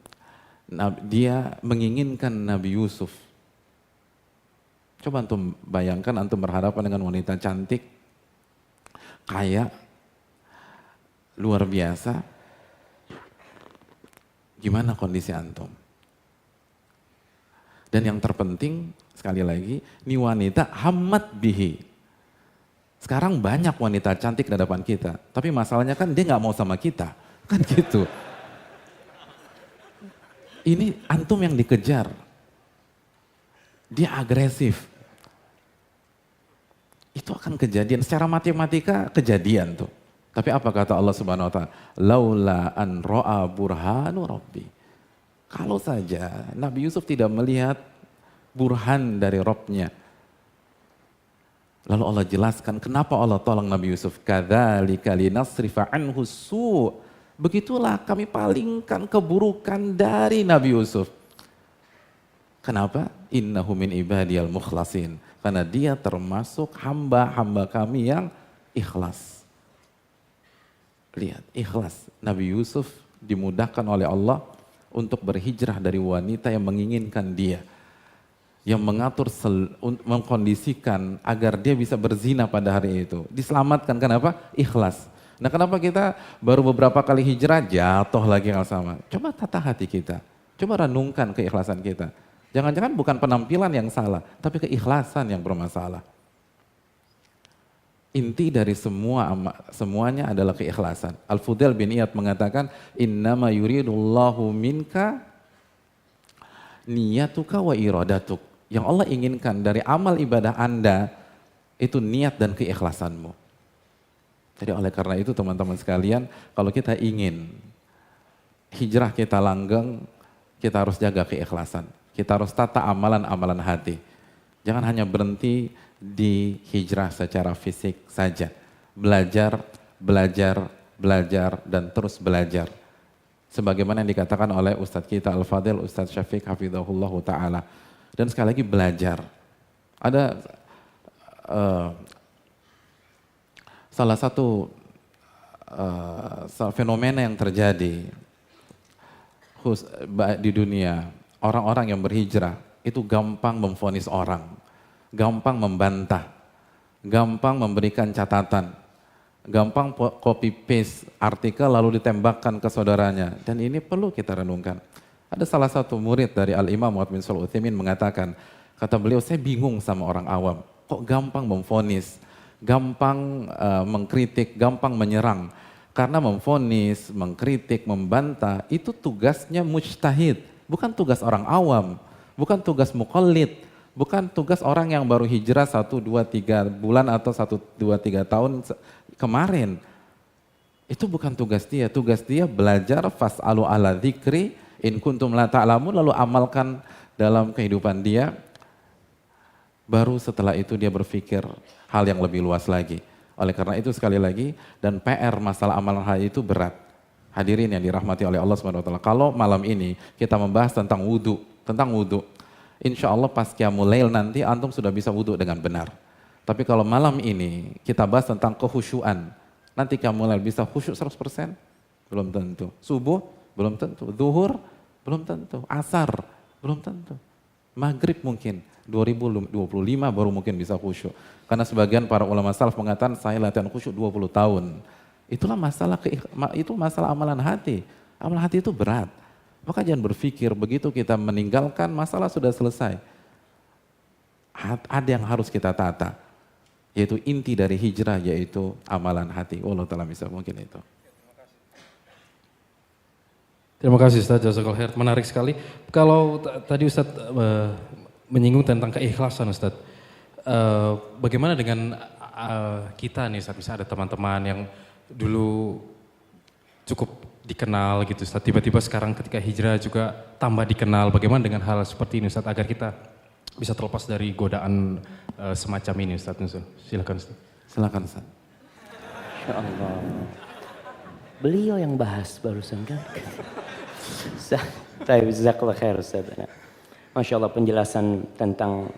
dia menginginkan Nabi Yusuf. Coba antum bayangkan, antum berhadapan dengan wanita cantik, kaya, luar biasa. Gimana kondisi antum? Dan yang terpenting, sekali lagi, ini wanita hammat bihi. Sekarang banyak wanita cantik di hadapan kita, tapi masalahnya kan dia nggak mau sama kita, kan gitu. Ini antum yang dikejar, dia agresif. Itu akan kejadian, secara matematika kejadian tuh. Tapi apa kata Allah Subhanahu wa taala? Laula an ra'a burhanu rabbi. Kalau saja Nabi Yusuf tidak melihat burhan dari Rabbnya. Lalu Allah jelaskan kenapa Allah tolong Nabi Yusuf. Kadzalika linasrifa anhu su'. Begitulah kami palingkan keburukan dari Nabi Yusuf. Kenapa? Innahu min ibadiyal mukhlasin. Karena dia termasuk hamba-hamba kami yang ikhlas. Lihat, ikhlas. Nabi Yusuf dimudahkan oleh Allah untuk berhijrah dari wanita yang menginginkan dia. Yang mengatur, mengkondisikan agar dia bisa berzina pada hari itu. Diselamatkan, kenapa? Ikhlas. Nah kenapa kita baru beberapa kali hijrah jatuh lagi hal sama? Coba tata hati kita. Coba renungkan keikhlasan kita. Jangan-jangan bukan penampilan yang salah, tapi keikhlasan yang bermasalah. Inti dari semuanya adalah keikhlasan. Al-Fudail bin Iyad mengatakan, innama yuridullahu minka niyatuka wa iradatuk. Yang Allah inginkan dari amal ibadah Anda, itu niat dan keikhlasanmu. Jadi oleh karena itu teman-teman sekalian, kalau kita ingin hijrah kita langgeng, kita harus jaga keikhlasan. Kita harus tata amalan-amalan hati. Jangan hanya berhenti di hijrah secara fisik saja. Belajar, dan terus belajar. Sebagaimana yang dikatakan oleh Ustadz kita Al-Fadil, Ustadz Syafiq Hafizahullah Ta'ala. Dan sekali lagi belajar. Ada salah satu fenomena yang terjadi di dunia. Orang-orang yang berhijrah itu gampang memvonis orang. Gampang membantah, gampang memberikan catatan, gampang copy paste artikel lalu ditembakkan ke saudaranya. Dan ini perlu kita renungkan. Ada salah satu murid dari Al-Imam Muhammad bin Shalih Al-Utsaimin mengatakan, kata beliau, saya bingung sama orang awam, kok gampang memvonis, gampang mengkritik, gampang menyerang. Karena memvonis, mengkritik, membantah, itu tugasnya mujtahid, bukan tugas orang awam, bukan tugas muqallid. Bukan tugas orang yang baru hijrah 1, 2, 3 bulan atau 1, 2, 3 tahun kemarin. Itu bukan tugas dia. Tugas dia belajar fas'alu ala dzikri in kuntum la ta'lamun, lalu amalkan dalam kehidupan dia. Baru setelah itu dia berpikir hal yang lebih luas lagi. Oleh karena itu sekali lagi, dan PR masalah amalan hati itu berat. Hadirin yang dirahmati oleh Allah SWT. Kalau malam ini kita membahas tentang wudu, insya Allah pas Qiyamul Lail nanti antum sudah bisa wudhu dengan benar. Tapi kalau malam ini kita bahas tentang kehusyuan, nanti Qiyamul Lail bisa khusyuk 100%? Belum tentu. Subuh? Belum tentu. Zuhur? Belum tentu. Asar? Belum tentu. Maghrib mungkin 2025 baru mungkin bisa khusyuk. Karena sebagian para ulama salaf mengatakan saya latihan khusyuk 20 tahun. Itulah masalah, itu masalah amalan hati. Amalan hati itu berat. Maka jangan berpikir begitu kita meninggalkan masalah sudah selesai. Ada yang harus kita tata. Yaitu inti dari hijrah, yaitu amalan hati. Allah ta'ala bisa mungkin itu. Terima kasih Ustaz, jazakallahu khair. Menarik sekali. Kalau tadi Ustaz menyinggung tentang keikhlasan Ustaz. Bagaimana dengan kita nih Ustaz, misalnya ada teman-teman yang dulu cukup dikenal gitu Ustaz, tiba-tiba sekarang ketika hijrah juga tambah dikenal. Bagaimana dengan hal seperti ini Ustaz, agar kita bisa terlepas dari godaan semacam ini Ustaz Nuzul? Silakan Ustaz. Silakan Ustaz. Insya Allah. Beliau yang bahas barusan kan. Jazakallah khair Ustaz. Masya Allah, penjelasan tentang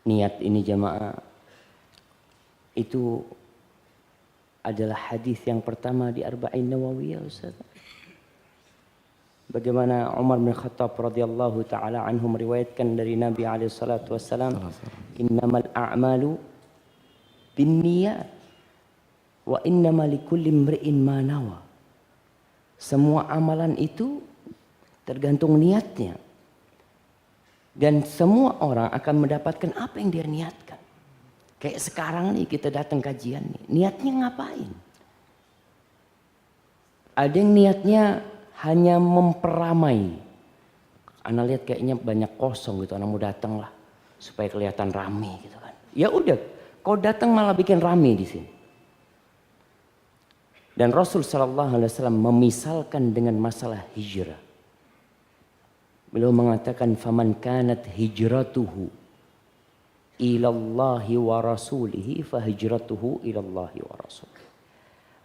niat ini jamaah itu adalah hadis yang pertama di Arba'in Nawawiyah Ustaz. Bagaimana Umar bin Khattab radhiyallahu taala anhu meriwayatkan dari Nabi alaihi salatu wassalam, innamal a'malu binniyat wa innama likulli imri'in ma nawa. Semua amalan itu tergantung niatnya. Dan semua orang akan mendapatkan apa yang dia niatkan. Kayak sekarang nih kita datang kajian nih, niatnya ngapain? Ada yang niatnya hanya memperamai. Ana lihat kayaknya banyak kosong gitu, ana mau datang lah supaya kelihatan rame gitu kan. Ya udah, kau datang malah bikin rame di sini. Dan Rasul sallallahu alaihi wasallam memisalkan dengan masalah hijrah. Beliau mengatakan faman kanat hijratuhu ilallahi wa rasulihi fa hijratuhu ilallahi wa rasulih.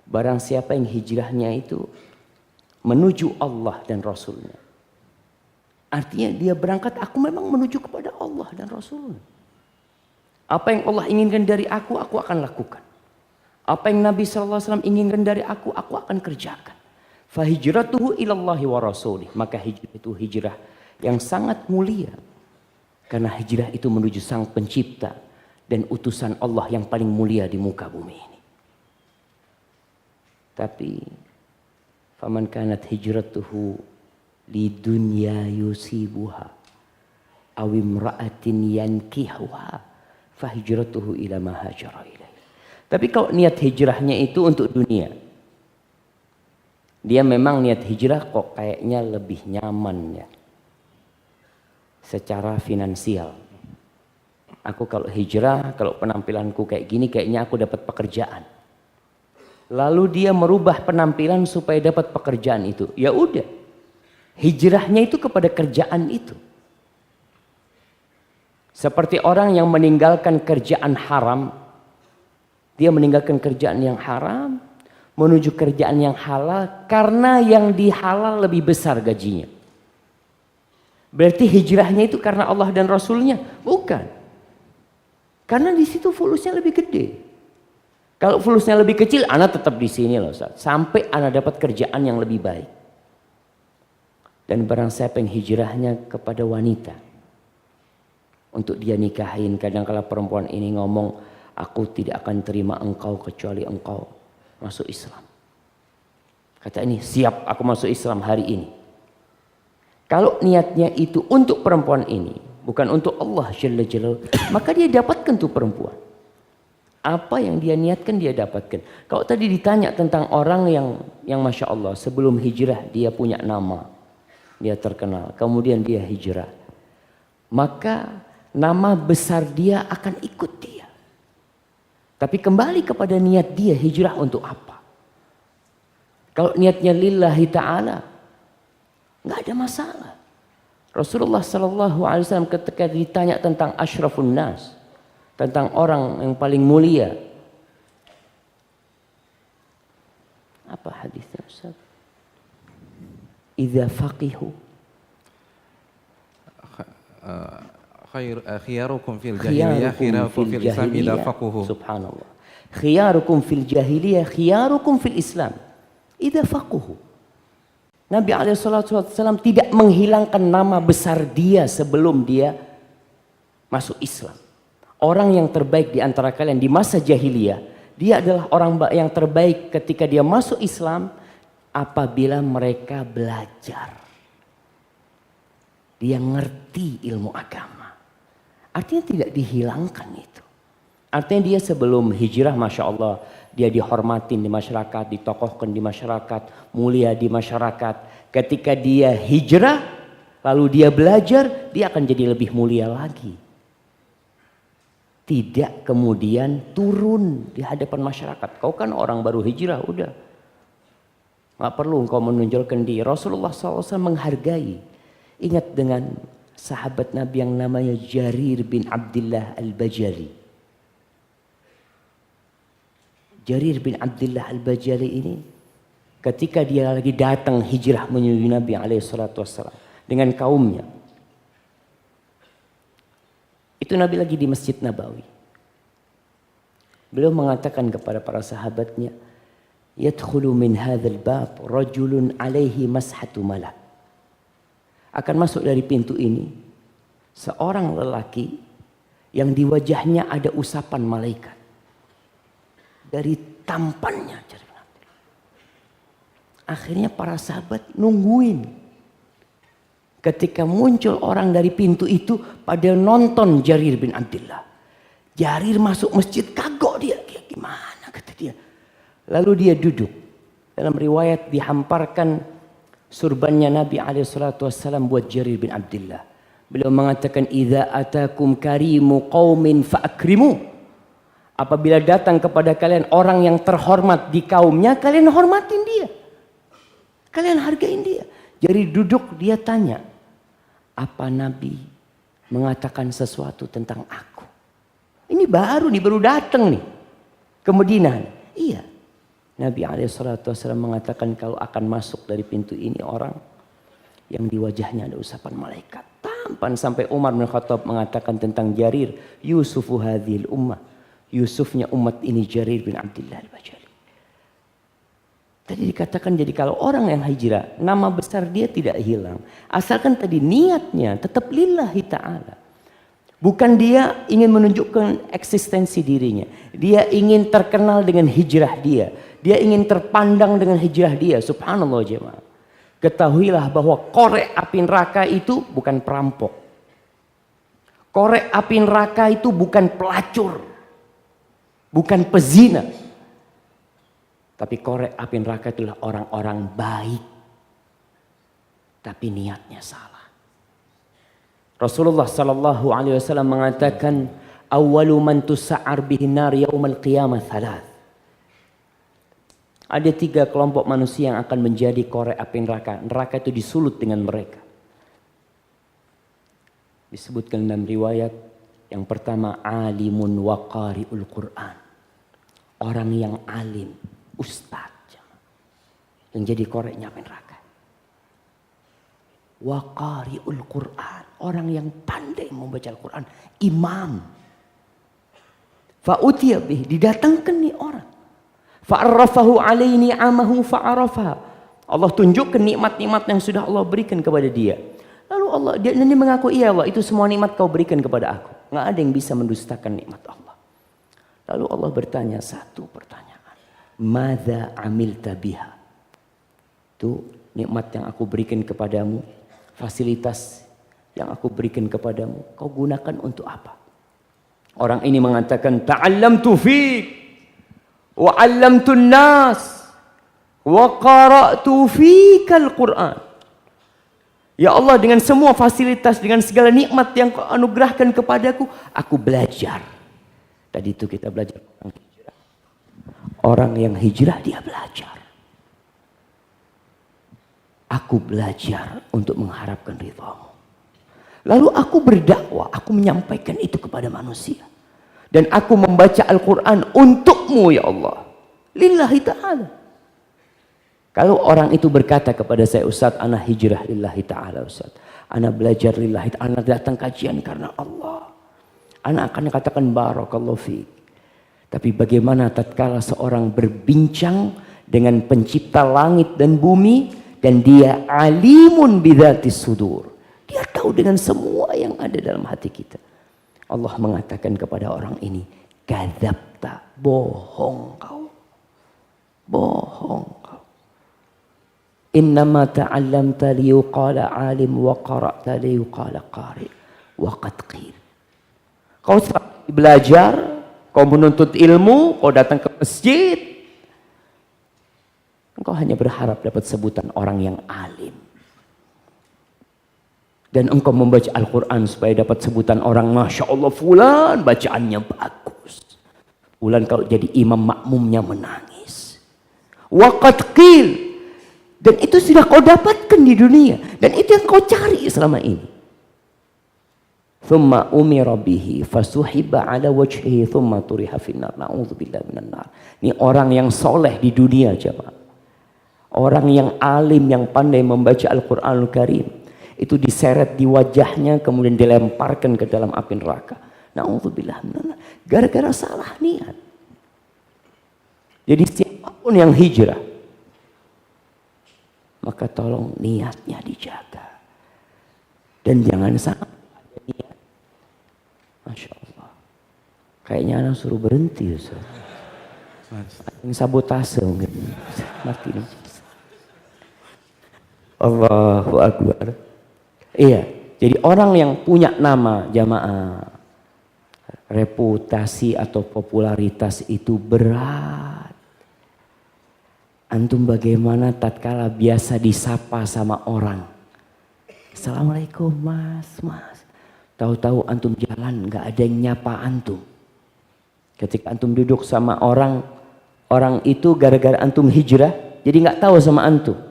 Barang siapa yang hijrahnya itu menuju Allah dan Rasulnya. Artinya dia berangkat, aku memang menuju kepada Allah dan Rasulnya. Apa yang Allah inginkan dari aku akan lakukan. Apa yang Nabi SAW inginkan dari aku akan kerjakan. Fahijratuhu ilallahi wa rasulih. Maka hijrah itu hijrah yang sangat mulia. Karena hijrah itu menuju sang pencipta dan utusan Allah yang paling mulia di muka bumi ini. Tapi faman kanat hijratuhu lidunya yusibuha aw imra'atin yankihuha fahijratuhu ila ma hajara ilaih. Tapi kalau niat hijrahnya itu untuk dunia, dia memang niat hijrah kok kayaknya lebih nyaman ya secara finansial. Aku kalau hijrah, kalau penampilanku kayak gini kayaknya aku dapat pekerjaan. Lalu dia merubah penampilan supaya dapat pekerjaan itu. Ya udah, hijrahnya itu kepada kerjaan itu. Seperti orang yang meninggalkan kerjaan haram. Dia meninggalkan kerjaan yang haram, menuju kerjaan yang halal, karena yang dihalal lebih besar gajinya. Berarti hijrahnya itu karena Allah dan Rasulnya? Bukan. Karena di situ fulusnya lebih gede. Kalau fulusnya lebih kecil, anak tetap di sini loh Ustaz. Sampai anak dapat kerjaan yang lebih baik. Dan barang siapa yang hijrahnya kepada wanita, untuk dia nikahin, kadang-kala perempuan ini ngomong, aku tidak akan terima engkau kecuali engkau masuk Islam. Kata ini, siap aku masuk Islam hari ini. Kalau niatnya itu untuk perempuan ini, bukan untuk Allah Jalla Jalaluhu, maka dia dapatkan tuh perempuan. Apa yang dia niatkan dia dapatkan. Kalau tadi ditanya tentang orang yang Masya Allah sebelum hijrah dia punya nama, dia terkenal, kemudian dia hijrah, maka nama besar dia akan ikut dia. Tapi kembali kepada niat dia hijrah untuk apa. Kalau niatnya lillahi ta'ala, nggak ada masalah. Rasulullah SAW ketika ditanya tentang asyrafun nas, tentang orang yang paling mulia, apa hadisnya Ustaz? Idza faqihu khiyarukum fil jahiliyah khiyarukum fil islam idza faqahu. Subhanallah. Khiyarukum fil jahiliyah khiyarukum fil islam idza faqahu. Nabi SAW tidak menghilangkan nama besar dia sebelum dia masuk Islam. Orang yang terbaik di antara kalian di masa jahiliyah, dia adalah orang yang terbaik ketika dia masuk Islam apabila mereka belajar. Dia ngerti ilmu agama. Artinya tidak dihilangkan itu. Artinya dia sebelum hijrah, Masya Allah, dia dihormatin di masyarakat, ditokohkan di masyarakat, mulia di masyarakat. Ketika dia hijrah, lalu dia belajar, dia akan jadi lebih mulia lagi. Tidak kemudian turun di hadapan masyarakat. Kau kan orang baru hijrah, udah. Gak perlu engkau menonjolkan diri. Rasulullah SAW menghargai. Ingat dengan sahabat Nabi yang namanya Jarir bin Abdullah Al-Bajali. Jarir bin Abdullah Al-Bajali ini ketika dia lagi datang hijrah menuju Nabi SAW dengan kaumnya. Itu Nabi lagi di Masjid Nabawi. Beliau mengatakan kepada para sahabatnya, "Yadkhulu min hadzal bab rajulun alaihi mashatu malak." Akan masuk dari pintu ini seorang lelaki yang di wajahnya ada usapan malaikat. Dari tampannya. Akhirnya para sahabat nungguin. Ketika muncul orang dari pintu itu, pada nonton Jarir bin Abdullah. Jarir masuk masjid, kagok dia. Gimana kata dia. Lalu dia duduk. Dalam riwayat dihamparkan surbannya Nabi SAW buat Jarir bin Abdullah. Beliau mengatakan, "Idza atakum karimu qaumin fa'akrimu." Apabila datang kepada kalian orang yang terhormat di kaumnya, kalian hormatin dia. Kalian hargain dia. Jarir duduk, dia tanya, "Apa Nabi mengatakan sesuatu tentang aku?" Ini baru datang nih ke Madinah. Iya. Nabi SAW mengatakan kalau akan masuk dari pintu ini orang yang di wajahnya ada usapan malaikat. Tampan sampai Umar bin Khattab mengatakan tentang Jarir, "Yusufu hadhil ummah." Yusufnya umat ini Jarir bin Abdullah Al-Bajali. Tadi dikatakan jadi kalau orang yang hijrah, nama besar dia tidak hilang. Asalkan tadi niatnya tetap lillahi ta'ala. Bukan dia ingin menunjukkan eksistensi dirinya. Dia ingin terkenal dengan hijrah dia. Dia ingin terpandang dengan hijrah dia. Subhanallah jemaah. Ketahuilah bahwa korek api neraka itu bukan perampok. Korek api neraka itu bukan pelacur. Bukan pezina. Tapi korek api neraka itulah orang-orang baik. Tapi niatnya salah. Rasulullah sallallahu alaihi wasallam mengatakan, "Awwalu man tusa'ar bihin nar yaumal qiyamah thalath." Ada 3 kelompok manusia yang akan menjadi korek api neraka. Neraka itu disulut dengan mereka. Disebutkan dalam riwayat, yang pertama alimun wa qari'ul Qur'an. Orang yang alim, ustaz, yang jadi koreknya api neraka. Wa qari'ul Qur'an, orang yang pandai membaca Al-Quran, imam. Fa utiya bih, didatangkan nih orang. Fa'arrafahu alaihi ni'amahu fa'arafaha. Allah tunjukkan nikmat-nikmat yang sudah Allah berikan kepada dia. Lalu Allah, dia mengaku, "Iya Allah, itu semua nikmat kau berikan kepada aku." Nggak ada yang bisa mendustakan nikmat Allah. Lalu Allah bertanya satu pertanyaan. Madza amilta biha? Itu nikmat yang aku berikan kepadamu, fasilitas yang aku berikan kepadamu, kau gunakan untuk apa? Orang ini mengatakan, "Ta'allamtu fik wa 'allamtun nas wa qara'tu fikal Qur'an." Ya Allah, dengan semua fasilitas, dengan segala nikmat yang kau anugerahkan kepadaku, aku belajar. Tadi itu kita belajar tentang hijrah. Orang yang hijrah dia belajar. Aku belajar untuk mengharapkan ridhamu. Lalu aku berdakwah, aku menyampaikan itu kepada manusia. Dan aku membaca Al-Quran untukmu ya Allah. Lillahi ta'ala. Kalau orang itu berkata kepada saya, "Ustaz, ana hijrah lillahi ta'ala Ustaz. Ana belajar lillahi ta'ala, ana datang kajian karena Allah." Ana akan katakan barakallahu fiik. Tapi bagaimana tatkala seorang berbincang dengan pencipta langit dan bumi dan dia alimun bidzatis sudur. Dia tahu dengan semua yang ada dalam hati kita. Allah mengatakan kepada orang ini, "Kadzabta, bohong kau. Bohong kau. Innama ta'allamta liyuqala alim wa qara'ta liyuqala qari wa qad qil." Kau belajar Kau menuntut ilmu, kau datang ke masjid, engkau hanya berharap dapat sebutan orang yang alim. Dan engkau membaca Al-Quran supaya dapat sebutan orang, Masya Allah fulan bacaannya bagus. Fulan kalau jadi imam makmumnya menangis. Waqad qil. Dan itu sudah kau dapatkan di dunia. Dan itu yang kau cari selama ini. Thumma umira bihi fasuhiba ala wajhihi thumma turiha finnar. Na'udzubillah minan nar. Ini orang yang soleh di dunia jemaah. Orang yang alim, yang pandai membaca Al-Quranul Karim. Itu diseret di wajahnya kemudian dilemparkan ke dalam api neraka. Na'udzubillah minan nar. Gara-gara salah niat. Jadi siapapun yang hijrah, maka tolong niatnya dijaga. Dan jangan sampai ada niat. Masya Allah. Kayaknya anak suruh berhenti Ustaz. Yang sabotase mungkin. Mati nih. Allahu Akbar. Iya. Jadi orang yang punya nama jamaah, reputasi atau popularitas itu berat. Antum bagaimana tatkala biasa disapa sama orang. Assalamualaikum mas. Tahu-tahu antum jalan nggak ada yang nyapa antum. Ketika antum duduk sama orang itu gara-gara antum hijrah, jadi nggak tahu sama antum.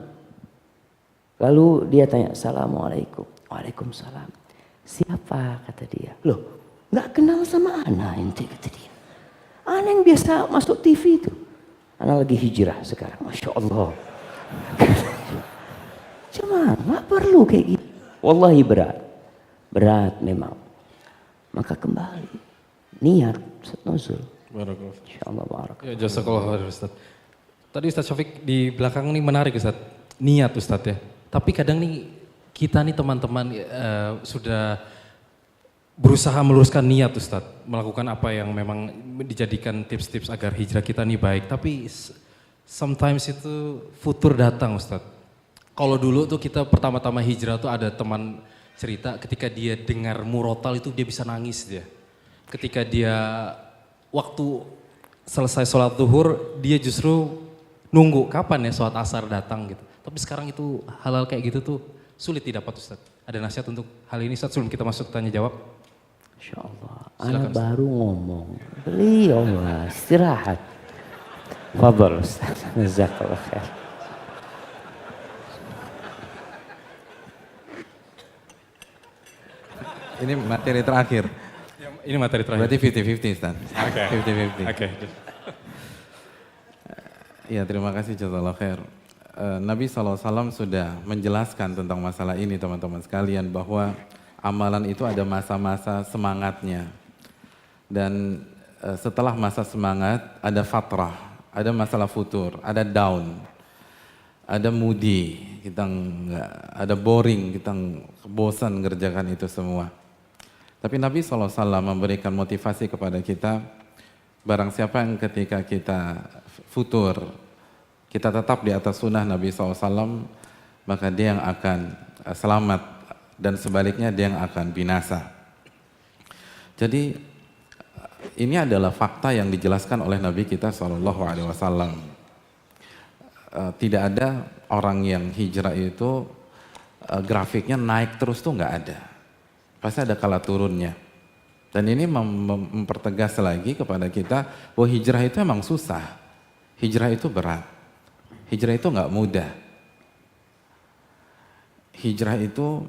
Lalu dia tanya, Assalamualaikum. Waalaikumsalam. Siapa kata dia? Loh, nggak kenal sama ana ente kata dia. Ana yang biasa masuk TV itu. Ana lagi hijrah sekarang, Masya Allah. Cuma nggak perlu kayak gitu. Wallahi berat memang. Maka kembali niat nuzul. Barakallah. Insyaallah barakallah. Ya jazakallah khair Ustaz. Tadi Ustaz Syafiq di belakang nih menarik Ustaz. Niat Ustaz ya. Tapi kadang nih kita nih teman-teman sudah berusaha meluruskan niat Ustaz. Melakukan apa yang memang dijadikan tips-tips agar hijrah kita nih baik. Tapi sometimes itu futur datang Ustaz. Kalau dulu tuh kita pertama-tama hijrah tuh ada teman cerita ketika dia dengar murotal itu dia bisa nangis dia. Ketika dia waktu selesai sholat zuhur dia justru nunggu kapan ya sholat asar datang gitu. Tapi sekarang itu hal-hal kayak gitu tuh sulit didapat Ustaz. Ada nasihat untuk hal ini Ustaz sebelum kita masuk tanya jawab? Insya Allah. Anak baru ngomong. Beliau lah istirahat. Fadhal Ustaz. Jazakallah khair. Ini materi terakhir. Ini materi terakhir. Berarti 50-50 Ustaz. Oke. 50-50. Oke. Ya terima kasih jazakallah khair. Nabi SAW sudah menjelaskan tentang masalah ini teman-teman sekalian bahwa amalan itu ada masa-masa semangatnya. Dan setelah masa semangat ada fatrah, ada masalah futur, ada down, ada moody, kita enggak, ada boring, kita bosan ngerjakan itu semua. Tapi Nabi SAW memberikan motivasi kepada kita, barang siapa yang ketika kita futur, kita tetap di atas sunnah Nabi SAW, maka dia yang akan selamat dan sebaliknya dia yang akan binasa. Jadi ini adalah fakta yang dijelaskan oleh Nabi kita SAW. Tidak ada orang yang hijrah itu grafiknya naik terus tuh nggak ada. Pasti ada kala turunnya. Dan ini mempertegas lagi kepada kita bahwa hijrah itu emang susah. Hijrah itu berat. Hijrah itu nggak mudah. Hijrah itu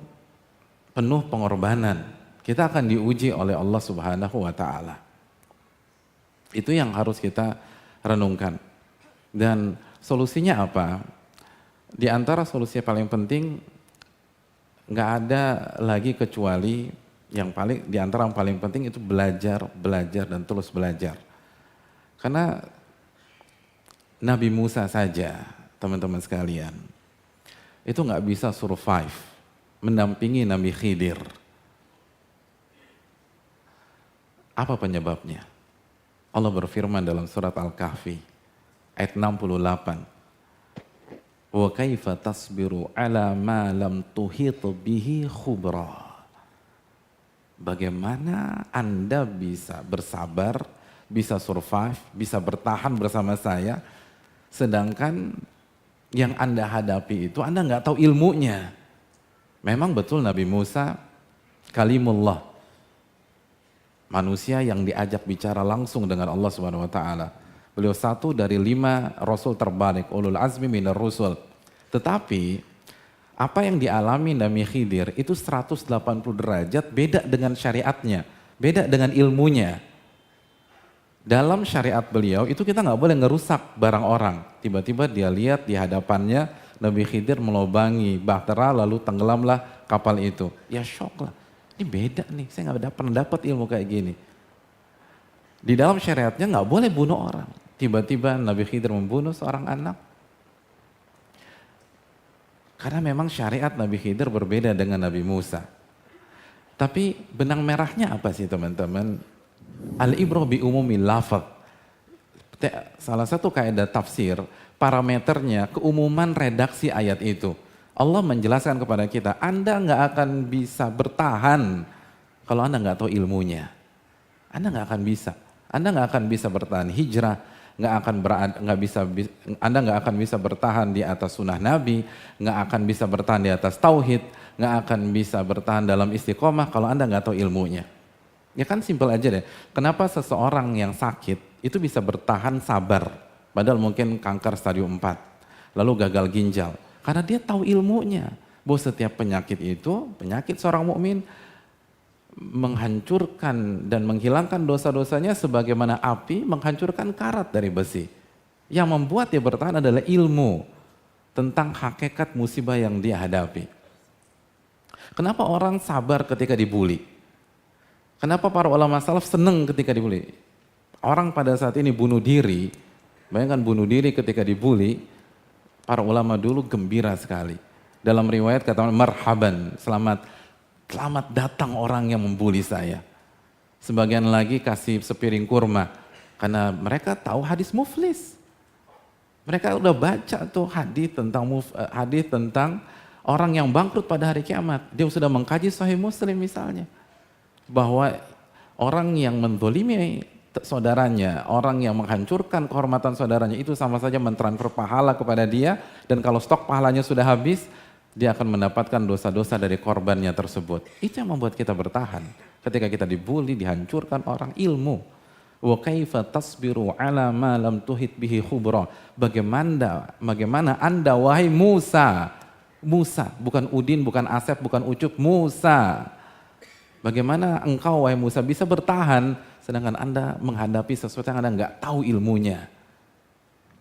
penuh pengorbanan. Kita akan diuji oleh Allah Subhanahu wa Ta'ala. Itu yang harus kita renungkan. Dan solusinya apa? Di antara solusi paling penting, nggak ada lagi kecuali di antara yang paling penting itu belajar dan terus belajar. Karena Nabi Musa saja, teman-teman sekalian, itu nggak bisa survive mendampingi Nabi Khidir. Apa penyebabnya? Allah berfirman dalam surat Al-Kahfi ayat 68. Wa kaifa tasbiru ala ma lam tuhit bihi khubra. Bagaimana Anda bisa bersabar bisa survive, bisa bertahan bersama saya. Sedangkan yang Anda hadapi itu Anda nggak tahu ilmunya. Memang betul Nabi Musa kalimullah, manusia yang diajak bicara langsung dengan Allah Subhanahu wa taala. Beliau satu dari 5 rasul terbalik, ulul azmi minar rusul. Tetapi apa yang dialami Nabi Khidir itu 180 derajat beda dengan syariatnya, beda dengan ilmunya. Dalam syariat beliau itu kita nggak boleh ngerusak barang orang. Tiba-tiba dia lihat di hadapannya Nabi Khidir melobangi bahtera lalu tenggelamlah kapal itu. Ya shock lah, ini beda nih, saya nggak pernah dapat ilmu kayak gini. Di dalam syariatnya nggak boleh bunuh orang. Tiba-tiba Nabi Khidir membunuh seorang anak. Karena memang syariat Nabi Khidir berbeda dengan Nabi Musa. Tapi benang merahnya apa sih teman-teman? Al-ibrah bi umumil lafaz. Salah satu kaidah tafsir, parameternya keumuman redaksi ayat itu. Allah menjelaskan kepada kita, Anda nggak akan bisa bertahan kalau Anda nggak tahu ilmunya. Anda nggak akan bisa. Anda nggak akan bisa bertahan hijrah. Anda nggak akan bisa bertahan di atas sunnah Nabi, nggak akan bisa bertahan di atas tauhid, nggak akan bisa bertahan dalam istiqomah kalau Anda nggak tahu ilmunya. Ya kan simpel aja deh. Kenapa seseorang yang sakit itu bisa bertahan sabar, padahal mungkin kanker stadium 4, lalu gagal ginjal, karena dia tahu ilmunya. Bahwa setiap penyakit itu, penyakit seorang mukmin menghancurkan dan menghilangkan dosa-dosanya sebagaimana api menghancurkan karat dari besi. Yang membuat dia bertahan adalah ilmu tentang hakikat musibah yang dia hadapi. Kenapa orang sabar ketika dibully? Kenapa para ulama salaf senang ketika dibully? Orang pada saat ini bunuh diri, bayangkan bunuh diri ketika dibully, para ulama dulu gembira sekali. Dalam riwayat kata marhaban, selamat datang orang yang membuli saya. Sebagian lagi kasih sepiring kurma, karena mereka tahu hadis muflis. Mereka udah baca tuh hadis tentang orang yang bangkrut pada hari kiamat. Dia sudah mengkaji Sahih Muslim misalnya, bahwa orang yang mendolimi saudaranya, orang yang menghancurkan kehormatan saudaranya itu sama saja mentransfer pahala kepada dia, dan kalau stok pahalanya sudah habis, dia akan mendapatkan dosa-dosa dari korbannya tersebut. Itu yang membuat kita bertahan. Ketika kita dibully, dihancurkan orang, ilmu. Wa kaifa tasbiru ala ma lam tuhit bihi khubra. Bagaimana Anda wahai Musa, bukan Udin, bukan Asep, bukan Ucup, Musa. Bagaimana engkau wahai Musa bisa bertahan sedangkan Anda menghadapi sesuatu yang Anda nggak tahu ilmunya.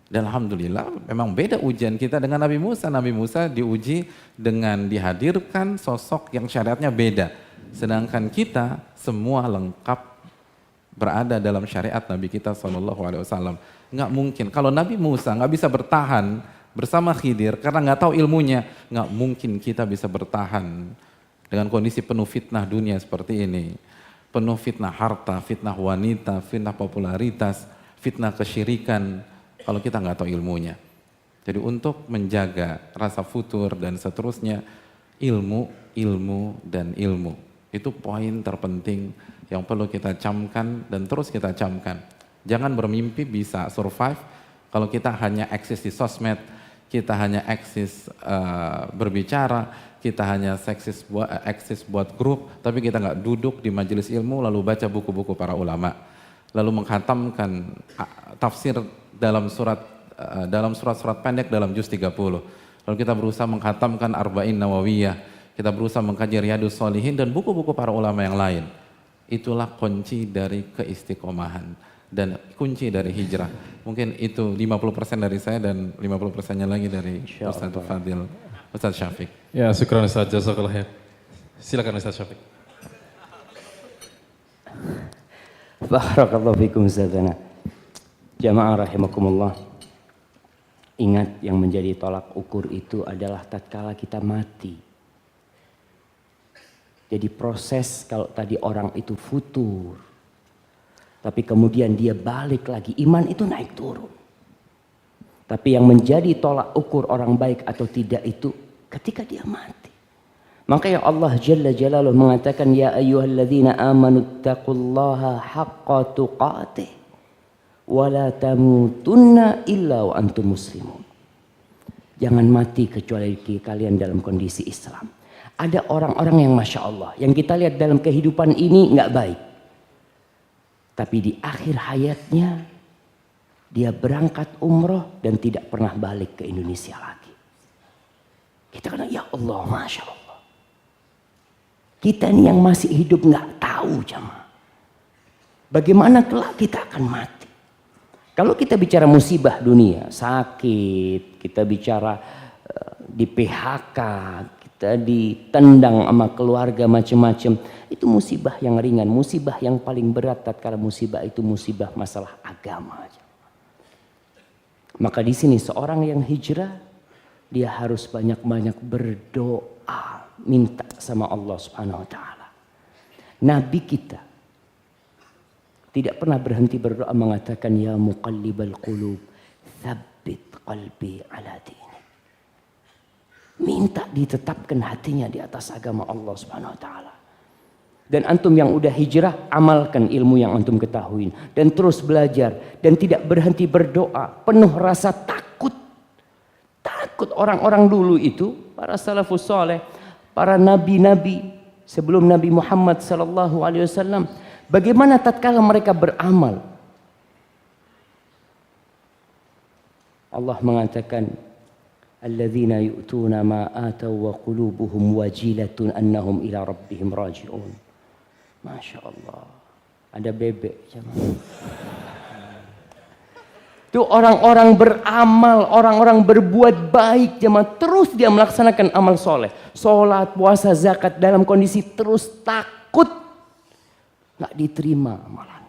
Dan alhamdulillah memang beda ujian kita dengan Nabi Musa. Nabi Musa diuji dengan dihadirkan sosok yang syariatnya beda. Sedangkan kita semua lengkap berada dalam syariat Nabi kita SAW. Nggak mungkin, kalau Nabi Musa nggak bisa bertahan bersama Khidir karena nggak tahu ilmunya, nggak mungkin kita bisa bertahan dengan kondisi penuh fitnah dunia seperti ini. Penuh fitnah harta, fitnah wanita, fitnah popularitas, fitnah kesyirikan, kalau kita nggak tahu ilmunya. Jadi untuk menjaga rasa futur dan seterusnya, ilmu, dan ilmu. Itu poin terpenting yang perlu kita camkan dan terus kita camkan. Jangan bermimpi bisa survive kalau kita hanya eksis di sosmed, kita hanya eksis berbicara, kita hanya eksis buat grup, tapi kita nggak duduk di majelis ilmu lalu baca buku-buku para ulama, lalu menghatamkan tafsir dalam surat-surat pendek dalam juz 30. Lalu kita berusaha menghatamkan Arba'in Nawawiyah, kita berusaha mengkaji Riyadus Shalihin dan buku-buku para ulama yang lain. Itulah kunci dari keistiqomahan dan kunci dari hijrah. Mungkin itu 50% dari saya dan 50%-nya lagi dari Ustaz Fadil, Ustaz Syafiq. Ya, syukran Ustaz, jazakallah khair. Silakan Ustaz Syafiq. Barakallahu fikum Ustazana. Jamaah rahimakumullah. Ingat, yang menjadi tolak ukur itu adalah tatkala kita mati. Jadi proses kalau tadi orang itu futur, tapi kemudian dia balik lagi, iman itu naik turun. Tapi yang menjadi tolak ukur orang baik atau tidak itu ketika dia mati. Makanya Allah Jalla Jalaluhu mengatakan, ya ayyuhalladzina amanu taqullaha haqqa tuqatih Wala tamutunna illa wa antum muslimun. Jangan mati kecuali kalian dalam kondisi Islam. Ada orang-orang yang Masya Allah, yang kita lihat dalam kehidupan ini nggak baik. Tapi di akhir hayatnya, dia berangkat umroh dan tidak pernah balik ke Indonesia lagi. Kita kena, ya Allah, Masya Allah. Kita ini yang masih hidup nggak tahu jamaah. Bagaimana kelak kita akan mati. Kalau kita bicara musibah dunia, sakit, kita bicara di PHK, kita ditendang sama keluarga macam-macam, itu musibah yang ringan. Musibah yang paling berat tatkala musibah itu musibah masalah agama. Maka di sini seorang yang hijrah, dia harus banyak-banyak berdoa, minta sama Allah Subhanahu wa taala. Nabi kita tidak pernah berhenti berdoa mengatakan, ya muqallibal qulub, tsabbit qalbi ala dini. Minta ditetapkan hatinya di atas agama Allah Subhanahu wa taala. Dan antum yang udah hijrah, amalkan ilmu yang antum ketahui dan terus belajar dan tidak berhenti berdoa, penuh rasa takut. Takut. Orang-orang dulu itu, para salafus saleh, para nabi-nabi sebelum Nabi Muhammad sallallahu alaihi wasallam, bagaimana tatkala mereka beramal? Allah mengatakan, alladzina yu'tuna ma ataw wa qulubuhum wajilatun annahum ila rabbihim raji'un. Masya Allah. Ada bebek. Itu orang-orang beramal, orang-orang berbuat baik jemaah, terus dia melaksanakan amal soleh, sholat, puasa, zakat dalam kondisi terus takut nggak diterima amalan.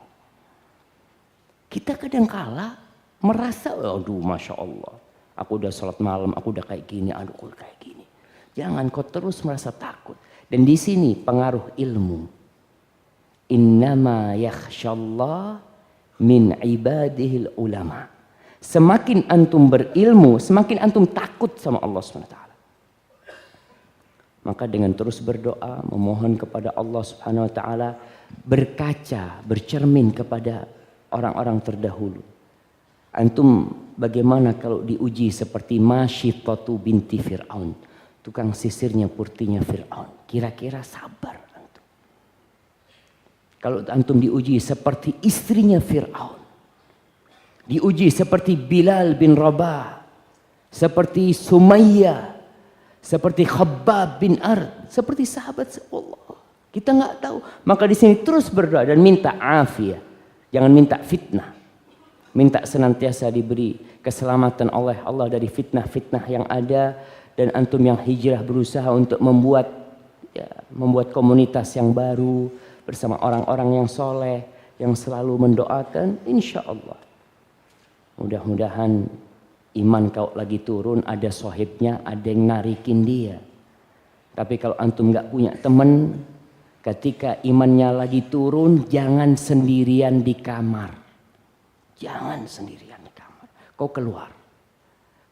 Kita kadang-kala merasa, aduh Masya Allah, aku udah sholat malam, aku udah kayak gini, aduh aku udah kayak gini. Jangan kau terus merasa takut. Dan di sini pengaruh ilmu. Innama yakhshallah min ibadihil ulama. Semakin antum berilmu, semakin antum takut sama Allah SWT. Maka dengan terus berdoa, memohon kepada Allah Subhanahu wa taala, berkaca, bercermin kepada orang-orang terdahulu. Antum bagaimana kalau diuji seperti Masyitatu binti Fir'aun, tukang sisirnya purtinya Fir'aun. Kira-kira sabar antum. Kalau antum diuji seperti istrinya Fir'aun, diuji seperti Bilal bin Rabah, seperti Sumayyah, seperti Khabbab bin Ard, seperti sahabat Allah. Kita nggak tahu. Maka di sini terus berdoa dan minta afiat. Jangan minta fitnah. Minta senantiasa diberi keselamatan oleh Allah dari fitnah-fitnah yang ada. Dan antum yang hijrah berusaha untuk membuat komunitas yang baru bersama orang-orang yang soleh, yang selalu mendoakan, insya Allah. Mudah-mudahan iman kau lagi turun, ada sohibnya, ada yang narikin dia. Tapi kalau antum nggak punya teman, ketika imannya lagi turun, jangan sendirian di kamar. Jangan sendirian di kamar. Kau keluar.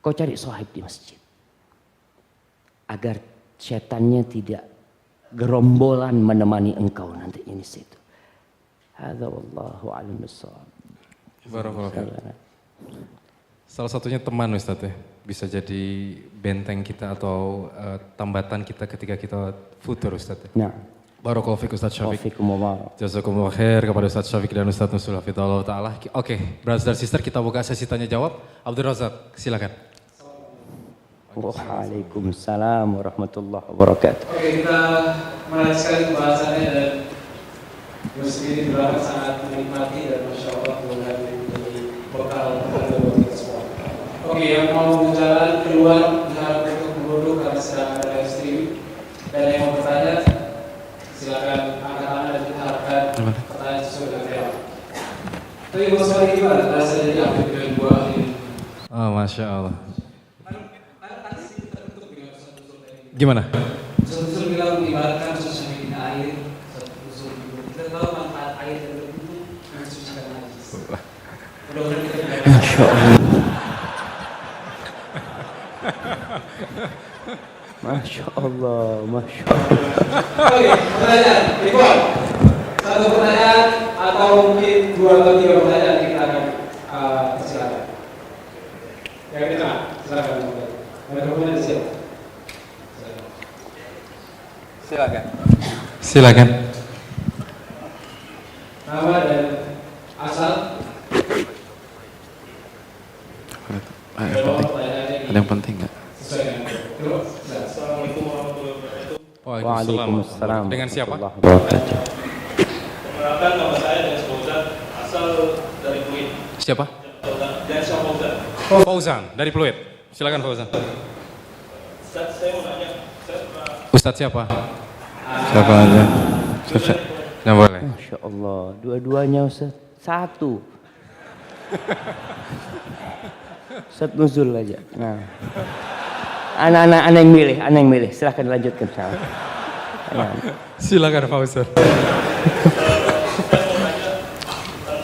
Kau cari sohib di masjid. Agar setannya tidak gerombolan menemani engkau nanti di situ. Hadza wallahu a'lam bissawab. Barakallahu. Salah satunya teman Ustadz ya, bisa jadi benteng kita atau tambatan kita ketika kita futur Ustadz ya. Nah. Barakallahu fiik Ustadz Syafiq. Waalaikumsalam. Jazakumullah khair kepada Ustadz Syafiq dan Ustadz Nusul Hafidhullah Ta'ala. Oke, brothers dan sister, kita buka sesi tanya jawab. Abdul Razak, silakan. Waalaikumsalam warahmatullahi wabarakatuh. Oke, kita menarik sekali pembahasannya dan muslim ini berapa sangat menikmati dan Masya Allah mudah menjadi bekal buat kita semua. Oke, yang mau berjalan keluar diharap untuk mundur karena sedang ada live stream. Dan yang mau bertanya silakan angkat tangan dan kita harapkan pertanyaan sesuai dengan tema. Tapi Mas Fahri gimana? Rasa jadi aktif dengan buah ini? Oh, Masya Allah. Gimana? Usul bilang mengibaratkan susunya air, usul kita tahu manfaat air dan berkutu mensucikan najis. Mudah-mudahan kita tidak. Masya Allah. Masya Allah, Masya Allah. Oke, pertanyaan, Iqbal. Satu pertanyaan atau mungkin dua atau tiga pertanyaan kita akan Silakan. Yang di tengah, silakan. Mikrofonnya di sini. Silakan. Silakan. Nama dan asal. Ada yang penting nggak? Sesuai dengan itu. Assalamualaikum warahmatullahi wabarakatuh. Waalaikumsalam. Dengan siapa? Wabarakatuh. Perkenalkan, nama saya Dennis Fauzan, asal dari Kuwait. Siapa? Dennis Fauzan. Fauzan dari Pluit. Silakan Fauzan. Ustaz, saya mau nanya, saya pernah Ustadz siapa? Siapa aja? Yang boleh. Masya Allah, dua-duanya Ustaz. Satu. Ustaz nuzul aja. Nah. Anak-anak ana yang milih. Silahkan lanjutkan salam. Silakan Fauzan.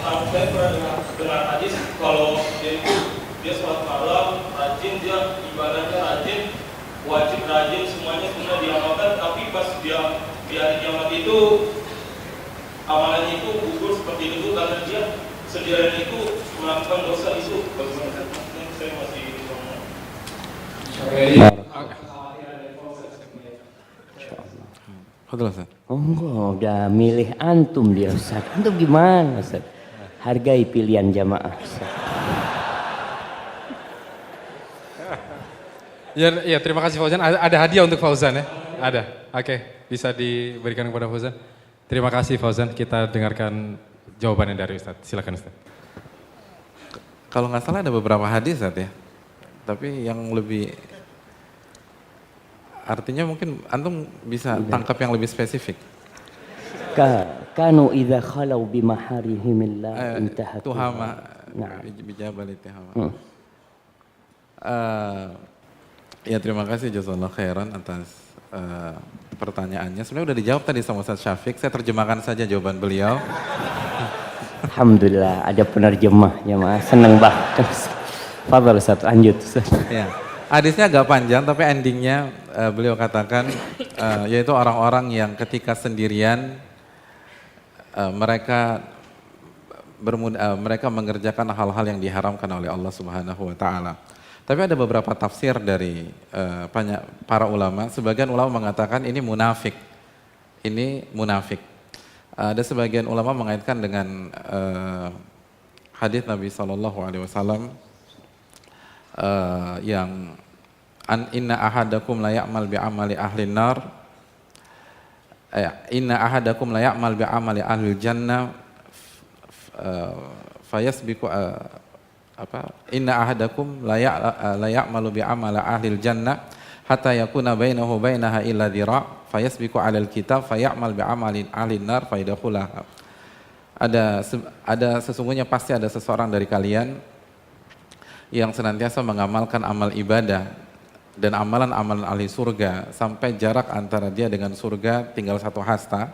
tentang, saya pernah dengar hadis kalau dia sholat malam rajin, dia ibadahnya rajin, wajib rajin, semuanya semua diamalkan, tapi pas dia di hari kiamat itu amalannya itu gugur seperti itu karena dia sendirian itu melakukan dosa itu. Bagaimana? Saya masih ngomong. Betul Ustaz. Oh, udah milih antum dia Ustaz. Antum gimana Ustaz? Hargai pilihan jamaah Ustaz. Ya, terima kasih Fauzan. Ada hadiah untuk Fauzan ya? Ada. Oke, bisa diberikan kepada Fauzan. Terima kasih Fauzan. Kita dengarkan jawabannya dari Ustaz. Silakan Ustaz. Kalau nggak salah ada beberapa hadis Ustaz ya. Tapi yang lebih artinya mungkin antum bisa tangkap yang lebih spesifik. Kanu idza khalau bi maharimillah intahat. Tuhama. Nah. Bijabal Tuhama. Ya terima kasih jazakallahu khairan atas pertanyaannya. Sebenarnya udah dijawab tadi sama Ustaz Syafiq. Saya terjemahkan saja jawaban beliau. Alhamdulillah ada penerjemah ya Mas. Seneng banget. Fadhal Ustaz, lanjut Ustaz. Ya. Hadisnya agak panjang tapi endingnya beliau katakan yaitu orang-orang yang ketika sendirian mereka mengerjakan hal-hal yang diharamkan oleh Allah Subhanahu wa taala. Tapi ada beberapa tafsir dari para ulama. Sebagian ulama mengatakan ini munafik. Ini munafik. Ada sebagian ulama mengaitkan dengan hadis Nabi SAW yang inna ahadakum la ya'mal bi amali ahli nar inna ahadakum la ya'mal bi amali ahli jannah fayasbiqu inna ahadakum la ya'malu bi amali ahli jannah hatta yakuna bainahu bainaha illa dhira fayasbiqu 'alal kitab fay'amal bi amali ahli nar fayadkhulaha. Ada sesungguhnya pasti ada seseorang dari kalian yang senantiasa mengamalkan amal ibadah dan amalan-amalan ahli surga sampai jarak antara dia dengan surga tinggal satu hasta.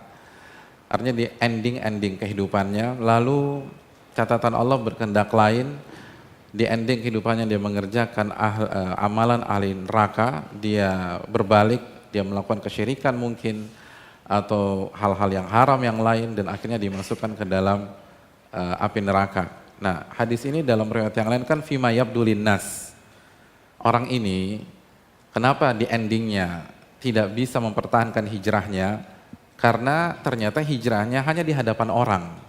Artinya di ending kehidupannya, lalu catatan Allah berkehendak lain, di ending kehidupannya dia mengerjakan amalan ahli neraka, dia berbalik, dia melakukan kesyirikan mungkin atau hal-hal yang haram yang lain dan akhirnya dimasukkan ke dalam api neraka. Nah, hadis ini dalam riwayat yang lain kan fima yabdulin nas. Orang ini kenapa di endingnya tidak bisa mempertahankan hijrahnya? Karena ternyata hijrahnya hanya di hadapan orang.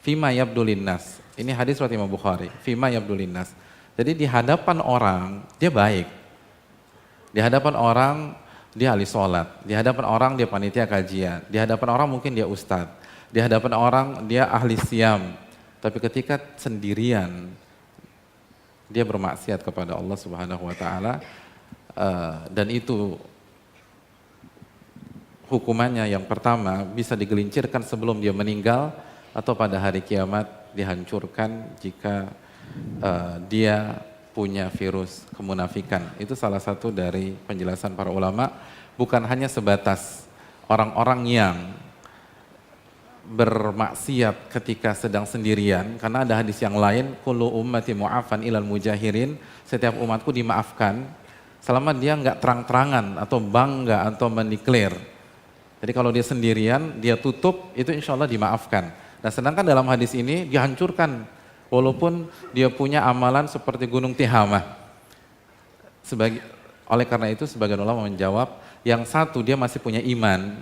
Fima yabdulin nas. Ini hadis riwayat Imam Bukhari. Fima yabdulin nas. Jadi di hadapan orang dia baik. Di hadapan orang dia ahli sholat. Di hadapan orang dia panitia kajian. Di hadapan orang mungkin dia ustadz. Di hadapan orang dia ahli siam. Tapi ketika sendirian dia bermaksiat kepada Allah Subhanahu wa taala dan itu hukumannya yang pertama bisa digelincirkan sebelum dia meninggal atau pada hari kiamat dihancurkan jika dia punya virus kemunafikan. Itu salah satu dari penjelasan para ulama, bukan hanya sebatas orang-orang yang bermaksiat ketika sedang sendirian, karena ada hadis yang lain, kullu ummati mu'afan ilal mujahirin, setiap umatku dimaafkan selama dia nggak terang-terangan atau bangga atau mendeklar. Jadi kalau dia sendirian, dia tutup, itu insya Allah dimaafkan. Nah sedangkan dalam hadis ini dihancurkan Walaupun dia punya amalan seperti gunung Tihamah. Oleh karena itu sebagian ulama menjawab, yang satu dia masih punya iman,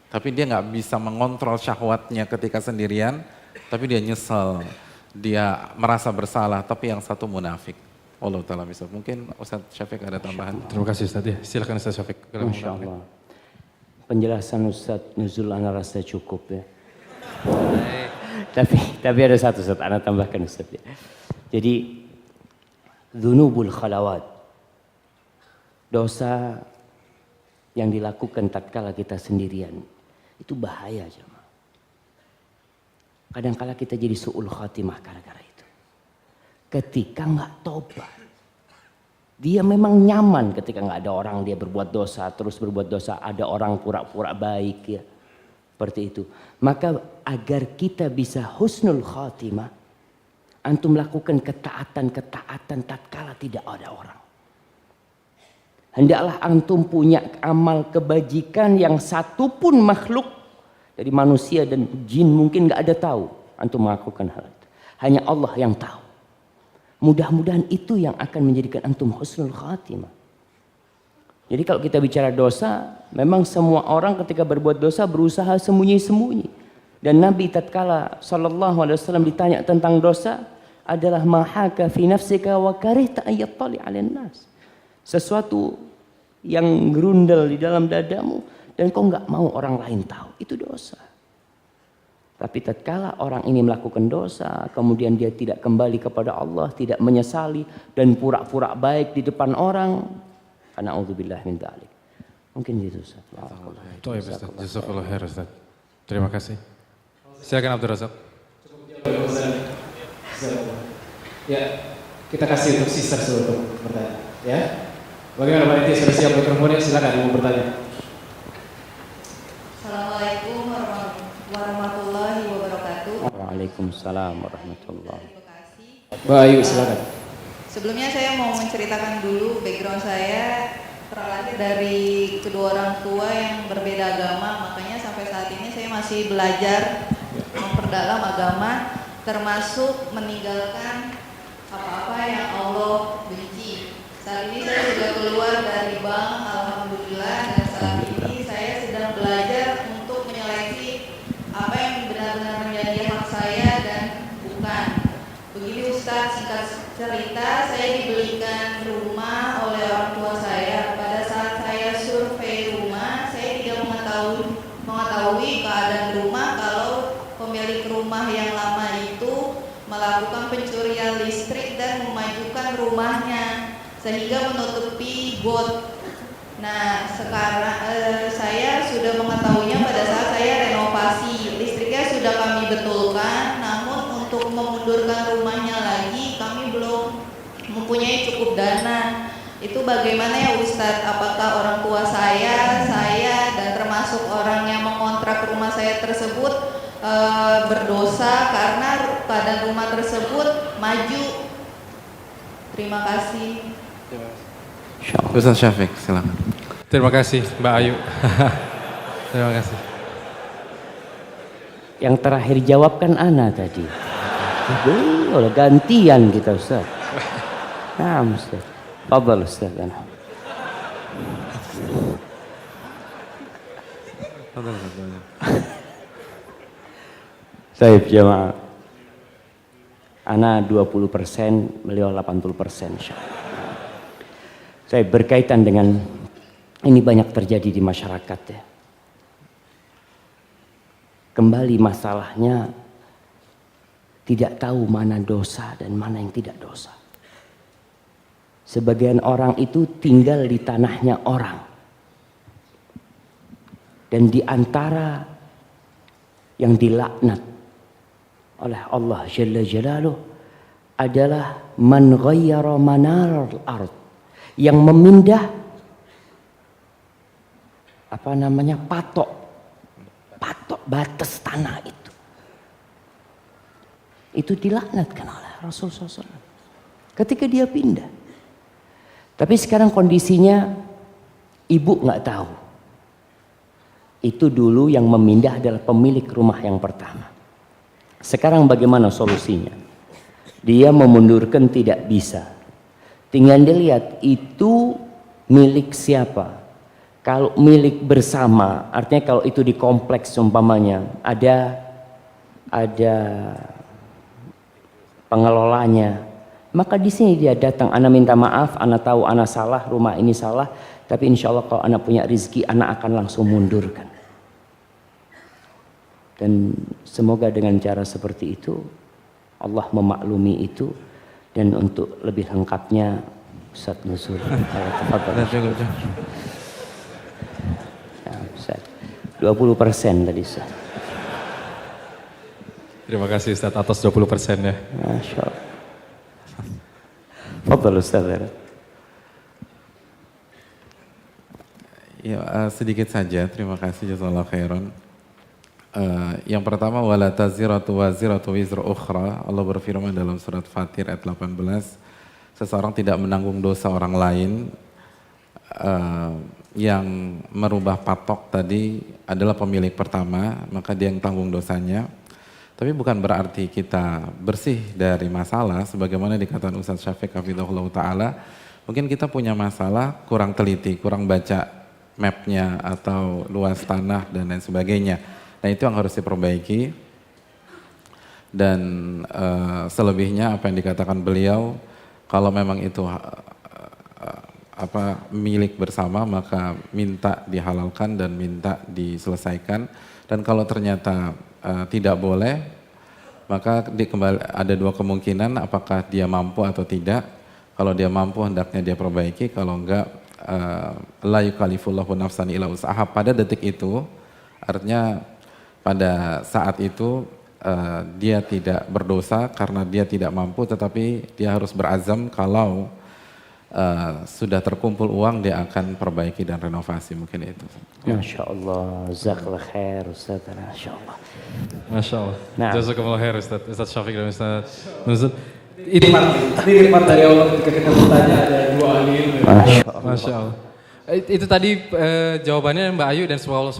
tapi dia nggak bisa mengontrol syahwatnya ketika sendirian, tapi dia nyesel, dia merasa bersalah, tapi yang satu munafik. Allah Ta'ala bisa. Mungkin Ustaz Syafiq ada tambahan? Terima kasih Ustaz ya. Silakan Ustaz Syafiq. Masya Allah. Penjelasan Ustaz Nuzul ana rasa cukup ya. tapi ada satu Ustaz, ana tambahkan Ustaz ya. Jadi dzunubul khalawat, dosa yang dilakukan tatkala kita sendirian itu bahaya jemaah. Kadang-kala kita jadi su'ul khatimah gara-gara itu. Ketika nggak tobat, dia memang nyaman ketika nggak ada orang, dia berbuat dosa, terus berbuat dosa, ada orang pura-pura baik ya, seperti itu. Maka agar kita bisa husnul khatimah, antum lakukan ketaatan tatkala tidak ada orang. Hendaklah antum punya amal kebajikan yang satupun makhluk dari manusia dan jin mungkin nggak ada tahu antum melakukan hal itu. Hanya Allah yang tahu. Mudah-mudahan itu yang akan menjadikan antum husnul khatimah. Jadi kalau kita bicara dosa, memang semua orang ketika berbuat dosa berusaha sembunyi-sembunyi. Dan Nabi tatkala sallallahu alaihi wasallam ditanya tentang dosa adalah mahaka fi nafsika wa karihta ayattali 'alan nas. Sesuatu yang gerundel di dalam dadamu dan kau nggak mau orang lain tahu, itu dosa. Tapi tatkala orang ini melakukan dosa, kemudian dia tidak kembali kepada Allah, tidak menyesali dan pura-pura baik di depan orang, na'udzubillah min dzalik. Mungkin gitu Ustaz. Jazakallahu khair Ustaz. Terima kasih. Silakan Abdul Razak. Ya, kita kasih untuk sister untuk bertanya. Ya, bagaimana Pak Iti, sudah siap mikrofonnya? Silakan mau bertanya. Assalamualaikum warahmatullahi wabarakatuh. Waalaikumsalam warahmatullahi wabarakatuh. Mbak Ayu, silakan. Sebelumnya saya mau menceritakan dulu background saya, terlahir dari kedua orang tua yang berbeda agama, makanya sampai saat ini saya masih belajar memperdalam agama, termasuk meninggalkan apa-apa yang Allah benci. Saat ini saya sudah keluar dari bank, alhamdulillah, dan saat ini saya sedang belajar untuk menyeleksi apa yang benar-benar menjadi hak saya dan bukan. Begini Ustaz, singkat cerita, saya dibelikan rumah oleh orang tua saya. Pada saat saya survei rumah, saya tidak mengetahui keadaan rumah kalau pemilik rumah yang lama itu melakukan pencurian listrik dan memajukan rumahnya sehingga menutupi got. Nah, sekarang saya sudah mengetahuinya pada saat saya renovasi. Listriknya sudah kami betulkan, namun untuk memundurkan rumahnya lagi kami belum mempunyai cukup dana. Itu bagaimana ya Ustadz? Apakah orang tua saya dan termasuk orang yang mengontrak rumah saya tersebut berdosa karena keadaan rumah tersebut maju? Terima kasih. Ustaz Syafiq, silakan. Terima kasih Mbak Ayu. Terima kasih. Yang terakhir jawab kan ana tadi. Boleh gantian kita Ustaz. Nah Ustaz. Fadhal Ustaz. Saya jamaah. Ana 20%, beliau 80% insyaallah. Saya berkaitan dengan ini banyak terjadi di masyarakat ya. Kembali masalahnya tidak tahu mana dosa dan mana yang tidak dosa. Sebagian orang itu tinggal di tanahnya orang. Dan di antara yang dilaknat oleh Allah Jalla Jalaluh adalah man ghayyara manar al-ard, yang memindah patok batas tanah itu dilaknatkan oleh Rasulullah SAW ketika dia pindah. Tapi sekarang kondisinya ibu nggak tahu. Itu dulu yang memindah adalah pemilik rumah yang pertama. Sekarang bagaimana solusinya? Dia memundurkan tidak bisa. Tinggal dilihat itu milik siapa. Kalau milik bersama, artinya kalau itu di kompleks umpamanya ada pengelolanya, maka di sini dia datang, ana minta maaf, ana tahu ana salah, rumah ini salah, tapi insya Allah kalau ana punya rezeki, ana akan langsung mundurkan. Dan semoga dengan cara seperti itu Allah memaklumi itu. Dan untuk lebih lengkapnya Ustaz Nuzul. Ustaz, 20% tadi Ustaz. Terima kasih Ustaz atas 20% ya. Masya Allah. Fadal Ustaz. Ya, sedikit saja, terima kasih jazakallahu khairan. Yang pertama, wala taziratu waziratu wizra ukhra. Allah berfirman dalam surat Fatir ayat 18, seseorang tidak menanggung dosa orang lain. Yang merubah patok tadi adalah pemilik pertama, maka dia yang tanggung dosanya. Tapi bukan berarti kita bersih dari masalah, sebagaimana dikatakan Ustaz Syafiq hafizahullah ta'ala. Mungkin kita punya masalah, kurang teliti, kurang baca mapnya atau luas tanah dan lain sebagainya. Nah itu yang harus diperbaiki. Dan selebihnya apa yang dikatakan beliau, kalau memang itu milik bersama, maka minta dihalalkan dan minta diselesaikan. Dan kalau ternyata tidak boleh, maka ada dua kemungkinan, apakah dia mampu atau tidak. Kalau dia mampu hendaknya dia perbaiki, kalau enggak la yukallifullahu nafsan illa usaha. Pada detik itu artinya pada saat itu dia tidak berdosa karena dia tidak mampu, tetapi dia harus berazam kalau sudah terkumpul uang dia akan perbaiki dan renovasi, mungkin itu. Masya Allah, jazakallah khair Ustaz. Masya Allah. Masya Allah. Nah. Jazakumullah khair Ustaz Syafiq dan Ustaz Nuzul. Ini nikmat dari Allah ketika kita bertanya ada dua ahli ilmu. Masya Allah. Itu tadi jawabannya Mbak Ayu, dan semoga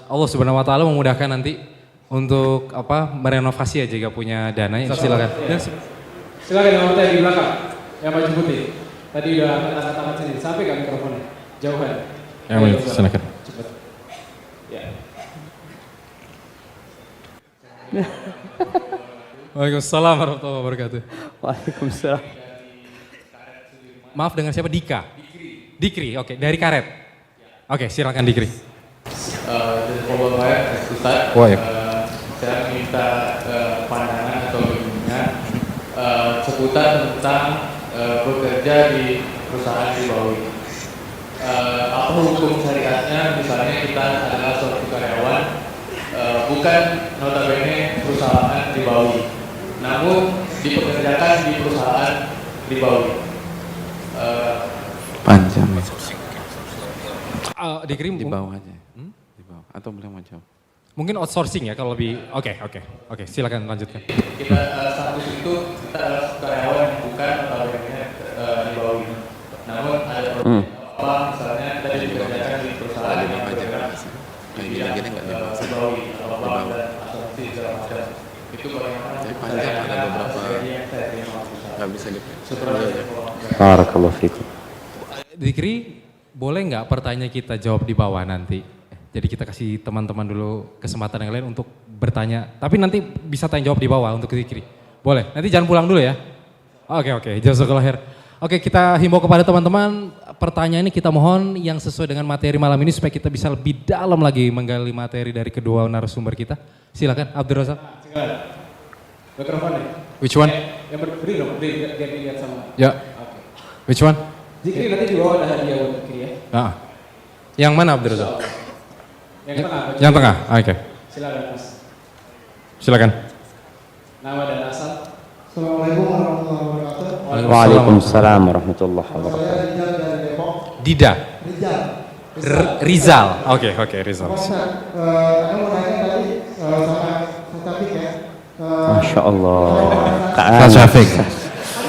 Allah Subhanahu Wa Taala memudahkan nanti untuk merenovasi ya jika punya dana. Silakan. Silakan yang mau di belakang, yang baju putih. Tadi udah angkat tangan sini, sampai ke mikrofonnya, jauhan. Yang mana? Silakan. Cepat. Ya. Waalaikumsalam warahmatullahi wabarakatuh. Waalaikumsalam. Maaf, dengan siapa? Dika. Dikri, oke, dari Karet. Oke, silakan Dikri. Dari Polda Ustaz, saya minta pandangan atau bimbingan seputar tentang bekerja di perusahaan ribawi. Apa hukum syariatnya? Misalnya kita adalah suatu karyawan, bukan notabene perusahaan ribawi, namun dipekerjakan di perusahaan ribawi. Panjang. Dikri Di bawah aja. Di bawah. Atau boleh mau jawab? mungkin outsourcing ya kalau lebih. Oke, silakan lanjutkan. Kita status itu kita adalah karyawan yang bukan notabene ribawi, namun ada apa misalnya kita dipekerjakan di perusahaan yang bergerak di bidang ribawi, bank dan asuransi segala macam. Itu bagaimana? Tapi panjang, ada beberapa nggak bisa Barakallahu fikum. Dikri, boleh nggak pertanyaan kita jawab di bawah nanti? Jadi kita kasih teman-teman dulu kesempatan yang lain untuk bertanya. Tapi nanti bisa tanya jawab di bawah untuk Dikri. Boleh, nanti jangan pulang dulu ya. Oke, jazakallahu khair. Oke, kita himbau kepada teman-teman, pertanyaan ini kita mohon yang sesuai dengan materi malam ini supaya kita bisa lebih dalam lagi menggali materi dari kedua narasumber kita. Silakan, Abdul Razak. Silakan. Mikrofonnya. Which one? Yang berdiri dong, biar dilihat sama. Ya. Which one? Zikri nanti di bawah ada hadiah buat Zikri ya. Yang mana Abdul Razak? Yang tengah. Yang tengah. Oke. Silakan Mas. Silakan. Nama dan asal. Assalamualaikum warahmatullahi wabarakatuh. Waalaikumsalam warahmatullahi wabarakatuh. Saya Rizal dari Depok. Dida. Rizal. Oke, Rizal. Saya mau nanya tadi sama Syafiq ya. Masya Allah. Ustaz Syafiq. Ada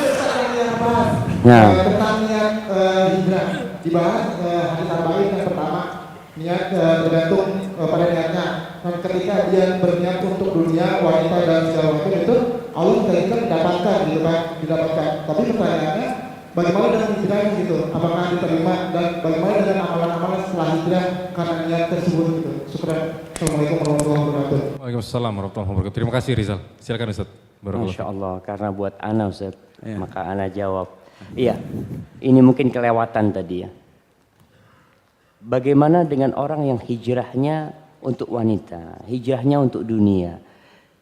Ustaz yang bahas Nah. tentang niat hijrah. Dibahas hadis arba'in yang pertama, niat tergantung pada niatnya. Dan ketika dia berniat untuk dunia, wanita dan segala macam itu Allah menjadikan mendapatkan gitu kan, didapatkan. Tapi pertanyaannya, bagaimana dengan hijrahnya gitu? Apakah diterima dan bagaimana dengan amalan-amalan setelah hijrah karena niat tersebut gitu? Syukran. Assalamualaikum warahmatullahi wabarakatuh. Waalaikumsalam warahmatullahi wabarakatuh. Terima kasih Rizal. Silakan Ustaz. Masya Allah, karena buat ana Ustaz, maka ana jawab. Iya, ini mungkin kelewatan tadi ya. Bagaimana dengan orang yang hijrahnya untuk wanita, hijrahnya untuk dunia?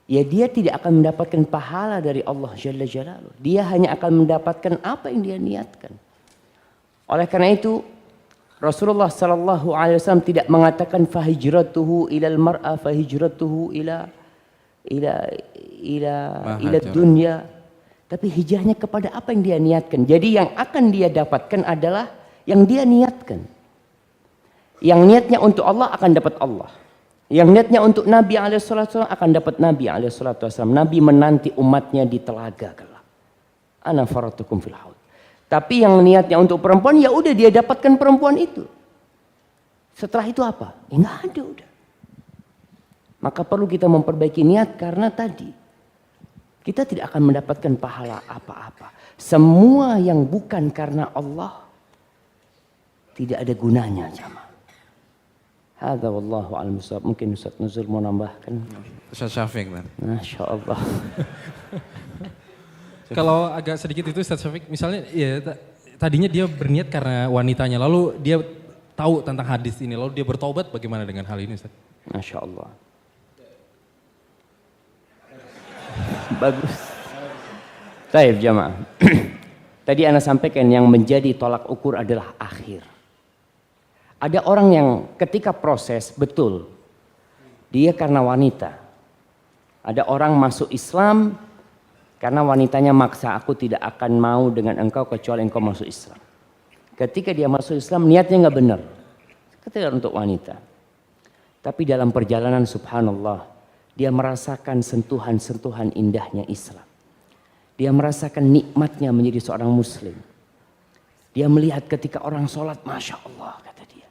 Ya dia tidak akan mendapatkan pahala dari Allah Jalla Jalaluh. Dia hanya akan mendapatkan apa yang dia niatkan. Oleh karena itu Rasulullah sallallahu alaihi wasallam tidak mengatakan fahijratuhu ilal mar'a fahijratuhu ila dunya, tapi hijrahnya kepada apa yang dia niatkan. Jadi yang akan dia dapatkan adalah yang dia niatkan. Yang niatnya untuk Allah akan dapat Allah. Yang niatnya untuk Nabi SAW akan dapat Nabi SAW. Nabi menanti umatnya di telaga kelak. Ana faratukum fil haud. Tapi yang niatnya untuk perempuan, ya udah dia dapatkan perempuan itu. Setelah itu apa? Ya nggak ada udah. Maka perlu kita memperbaiki niat karena tadi kita tidak akan mendapatkan pahala apa-apa. Semua yang bukan karena Allah tidak ada gunanya, jamaah. Hadza wallahu a'lam bishawab. Mungkin Ustaz Nuzul mau nambahkan. Ustaz Syafiq kan. Masya Allah. Kalau agak sedikit itu Ustaz Syafiq, misalnya ya tadinya dia berniat karena wanitanya, lalu dia tahu tentang hadis ini, lalu dia bertobat, bagaimana dengan hal ini Ustaz? Masya Allah. Bagus. Baik jamaah. Tadi ana sampaikan yang menjadi tolak ukur adalah akhir. Ada orang yang ketika proses betul dia karena wanita. Ada orang masuk Islam karena wanitanya maksa, aku tidak akan mau dengan engkau kecuali engkau masuk Islam. Ketika dia masuk Islam niatnya nggak benar. Ketika untuk wanita. Tapi dalam perjalanan subhanallah dia merasakan sentuhan-sentuhan indahnya Islam. Dia merasakan nikmatnya menjadi seorang muslim. Dia melihat ketika orang sholat, Masya Allah kata dia.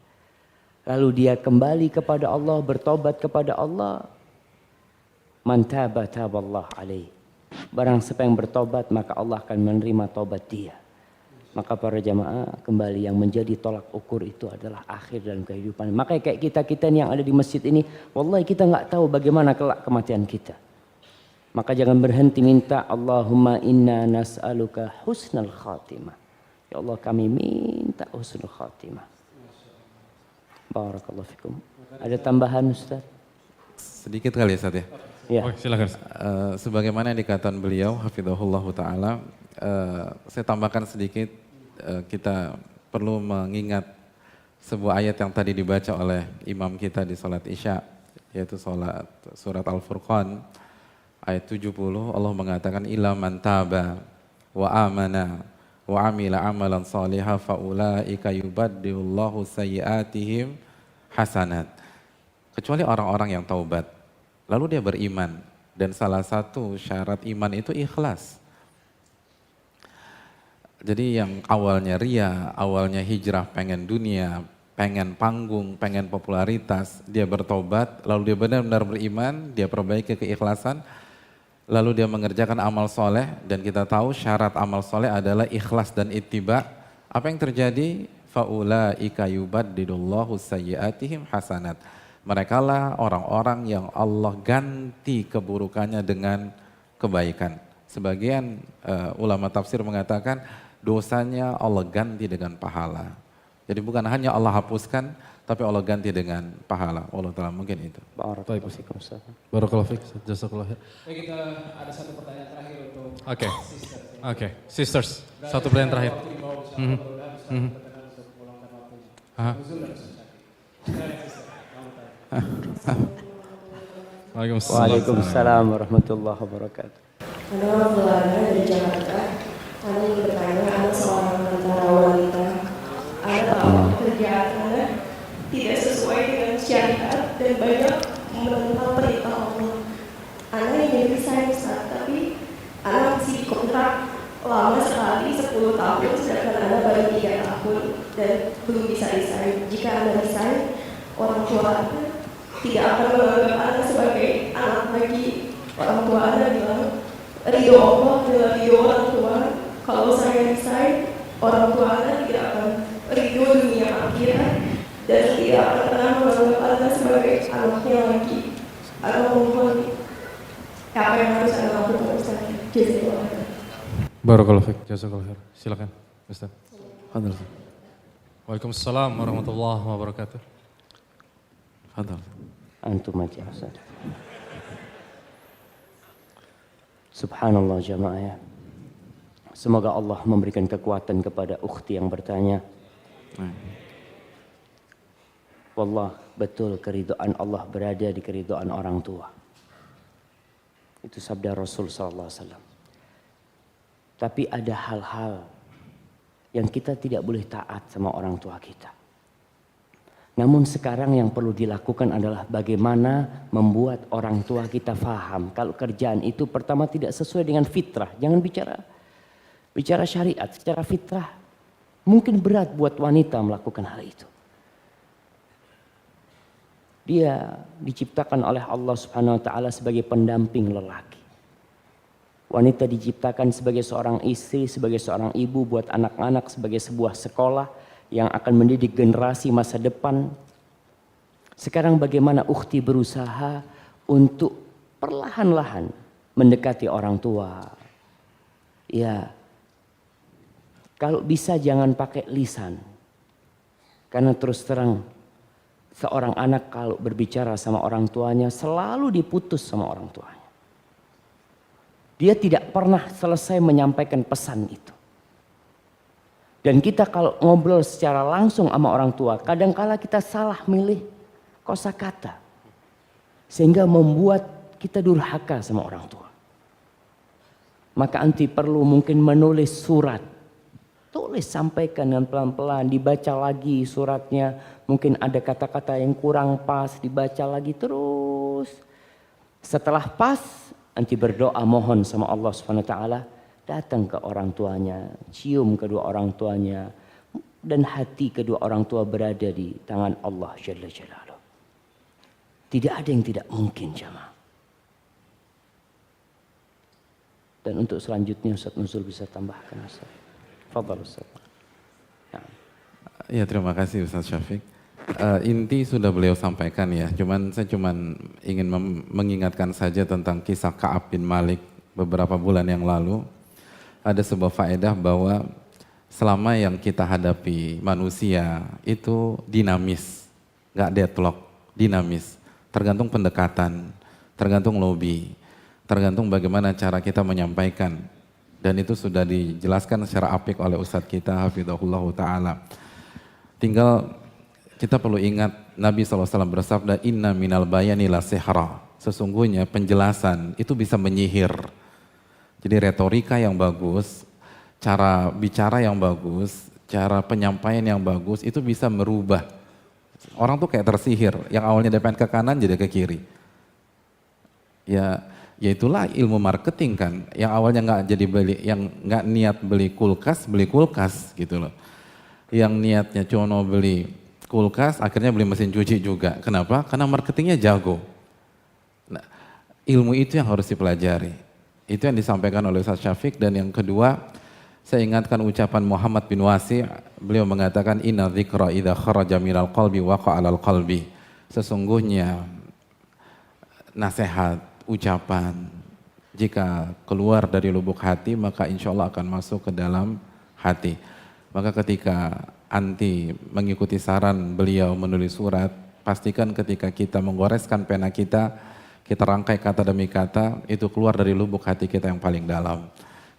Lalu dia kembali kepada Allah, bertobat kepada Allah. Man taba taballah alaih. Barang siapa yang bertobat maka Allah akan menerima tobat dia. Maka para jamaah kembali yang menjadi tolak ukur itu adalah akhir dalam kehidupan. Makanya kayak kita ini yang ada di masjid ini, wallahi kita nggak tahu bagaimana kelak kematian kita. Maka jangan berhenti minta Allahumma inna nas'aluka husnal khatimah. Ya Allah kami minta husnul khatimah. Barakallahu fikum. Ada tambahan Ustaz? Sedikit kali Ustaz ya. Ya. Oh, silakan. Sebagaimana yang dikatakan beliau, hafizahullah ta'ala, saya tambahkan sedikit, kita perlu mengingat sebuah ayat yang tadi dibaca oleh imam kita di salat Isya, yaitu surat Al-Furqan, ayat 70, Allah mengatakan, illa man taba wa amana wa amila amalan salihah faulaika yubaddilullahu sayyiatihim hasanat. Kecuali orang-orang yang taubat, lalu dia beriman, dan salah satu syarat iman itu ikhlas. Jadi yang awalnya ria, awalnya hijrah pengen dunia, pengen panggung, pengen popularitas, dia bertobat, lalu dia benar-benar beriman, dia perbaiki keikhlasan, lalu dia mengerjakan amal soleh, dan kita tahu syarat amal soleh adalah ikhlas dan ittiba. Apa yang terjadi? Faulaika yubaddilullahu sayyiatihim hasanat. Mereka lah orang-orang yang Allah ganti keburukannya dengan kebaikan. Sebagian ulama tafsir mengatakan dosanya Allah ganti dengan pahala. Jadi bukan hanya Allah hapuskan, tapi Allah ganti dengan pahala. Allah Ta'ala mungkin itu. Barakallahu fikum Ustaz. Barakallahu fiik, jazakallahu khair. Baik, kita ada satu pertanyaan terakhir untuk Oke, sisters. Satu pertanyaan terakhir. Waalaikumsalam warahmatullahi wabarakatuh. Ada orang Belanda dari Jakarta. Ada yang bertanya, ada seorang antara wanita. Ada pekerjaan Anda tidak sesuai dengan syariat dan banyak menentang perintah Allah. Anda ingin resign Ustaz, tapi Anda masih dikontrak lama sekali 10 tahun, sedangkan Anda baru 3 tahun dan belum bisa resign. Jika Anda resign, orang tua Anda tidak akan menganggap Anda sebagai anak lagi. Orang tua Anda bilang, ridho Allah adalah ridho orang tua. Kalau saya resign, orang tua anak tidak akan ridho dunia akhirat dan tidak akan pernah menganggap anak sebagai anaknya lagi. Anak mohon apa yang harus anak lakukan Ustaz? Jazakallah. Barakallahu fiik, jazakallahu khair. Silakan, Ustaz. Fadal. Waalaikumsalam warahmatullahi wabarakatuh. Fadal. Antum aja Ustaz. Subhanallah jamaah ya. Semoga Allah memberikan kekuatan kepada ukhti yang bertanya. Wallah betul keridhaan Allah berada di keridhaan orang tua. Itu sabda Rasul SAW. Tapi ada hal-hal yang kita tidak boleh taat sama orang tua kita. Namun sekarang yang perlu dilakukan adalah bagaimana membuat orang tua kita faham. Kalau kerjaan itu pertama tidak sesuai dengan fitrah. Jangan bicara syariat, secara fitrah. Mungkin berat buat wanita melakukan hal itu. Dia diciptakan oleh Allah Subhanahu wa taala sebagai pendamping lelaki. Wanita diciptakan sebagai seorang istri, sebagai seorang ibu buat anak-anak, sebagai sebuah sekolah yang akan mendidik generasi masa depan. Sekarang bagaimana ukhti berusaha untuk perlahan-lahan mendekati orang tua. Ya, kalau bisa jangan pakai lisan. Karena terus terang, seorang anak kalau berbicara sama orang tuanya selalu diputus sama orang tuanya. Dia tidak pernah selesai menyampaikan pesan itu. Dan kita kalau ngobrol secara langsung sama orang tua, kadangkala kita salah milih kosakata. Sehingga membuat kita durhaka sama orang tua. Maka anti perlu mungkin menulis surat. Tulis, sampaikan dengan pelan-pelan, dibaca lagi suratnya. Mungkin ada kata-kata yang kurang pas, dibaca lagi terus. Setelah pas, anti berdoa mohon sama Allah Subhanahu wa taala, datang ke orang tuanya, cium kedua orang tuanya, dan hati kedua orang tua berada di tangan Allah Jalla Jalaluh. Tidak ada yang tidak mungkin jamaah. Dan untuk selanjutnya Ustaz Nuzul bisa tambahkan Ustaz. Fadhal Ustaz. Nah. Ya, terima kasih Ustaz Syafiq. Inti sudah beliau sampaikan ya, saya ingin mengingatkan saja tentang kisah Ka'ab bin Malik beberapa bulan yang lalu. Ada sebuah faedah bahwa selama yang kita hadapi manusia itu dinamis, nggak deadlock, dinamis. Tergantung pendekatan, tergantung lobby, tergantung bagaimana cara kita menyampaikan. Dan itu sudah dijelaskan secara apik oleh Ustadz kita, hafidhahullah ta'ala. Tinggal kita perlu ingat Nabi SAW bersabda, inna minal bayani la sihra. Sesungguhnya penjelasan itu bisa menyihir. Jadi retorika yang bagus, cara bicara yang bagus, cara penyampaian yang bagus itu bisa merubah. Orang tuh kayak tersihir, yang awalnya dia pengen ke kanan jadi ke kiri. Ya itulah ilmu marketing kan, yang awalnya yang nggak niat beli kulkas gitu loh. Yang niatnya cuma beli kulkas, akhirnya beli mesin cuci juga. Kenapa? Karena marketingnya jago. Nah, ilmu itu yang harus dipelajari. Itu yang disampaikan oleh Ustaz Syafiq. Dan yang kedua, saya ingatkan ucapan Muhammad bin Wasi', beliau mengatakan inna dzikra idza kharaja minal qalbi waqa 'alal qalbi. Sesungguhnya nasihat, ucapan jika keluar dari lubuk hati maka insya Allah akan masuk ke dalam hati. Maka ketika anti mengikuti saran beliau menulis surat, pastikan ketika kita menggoreskan pena kita rangkai kata demi kata, itu keluar dari lubuk hati kita yang paling dalam.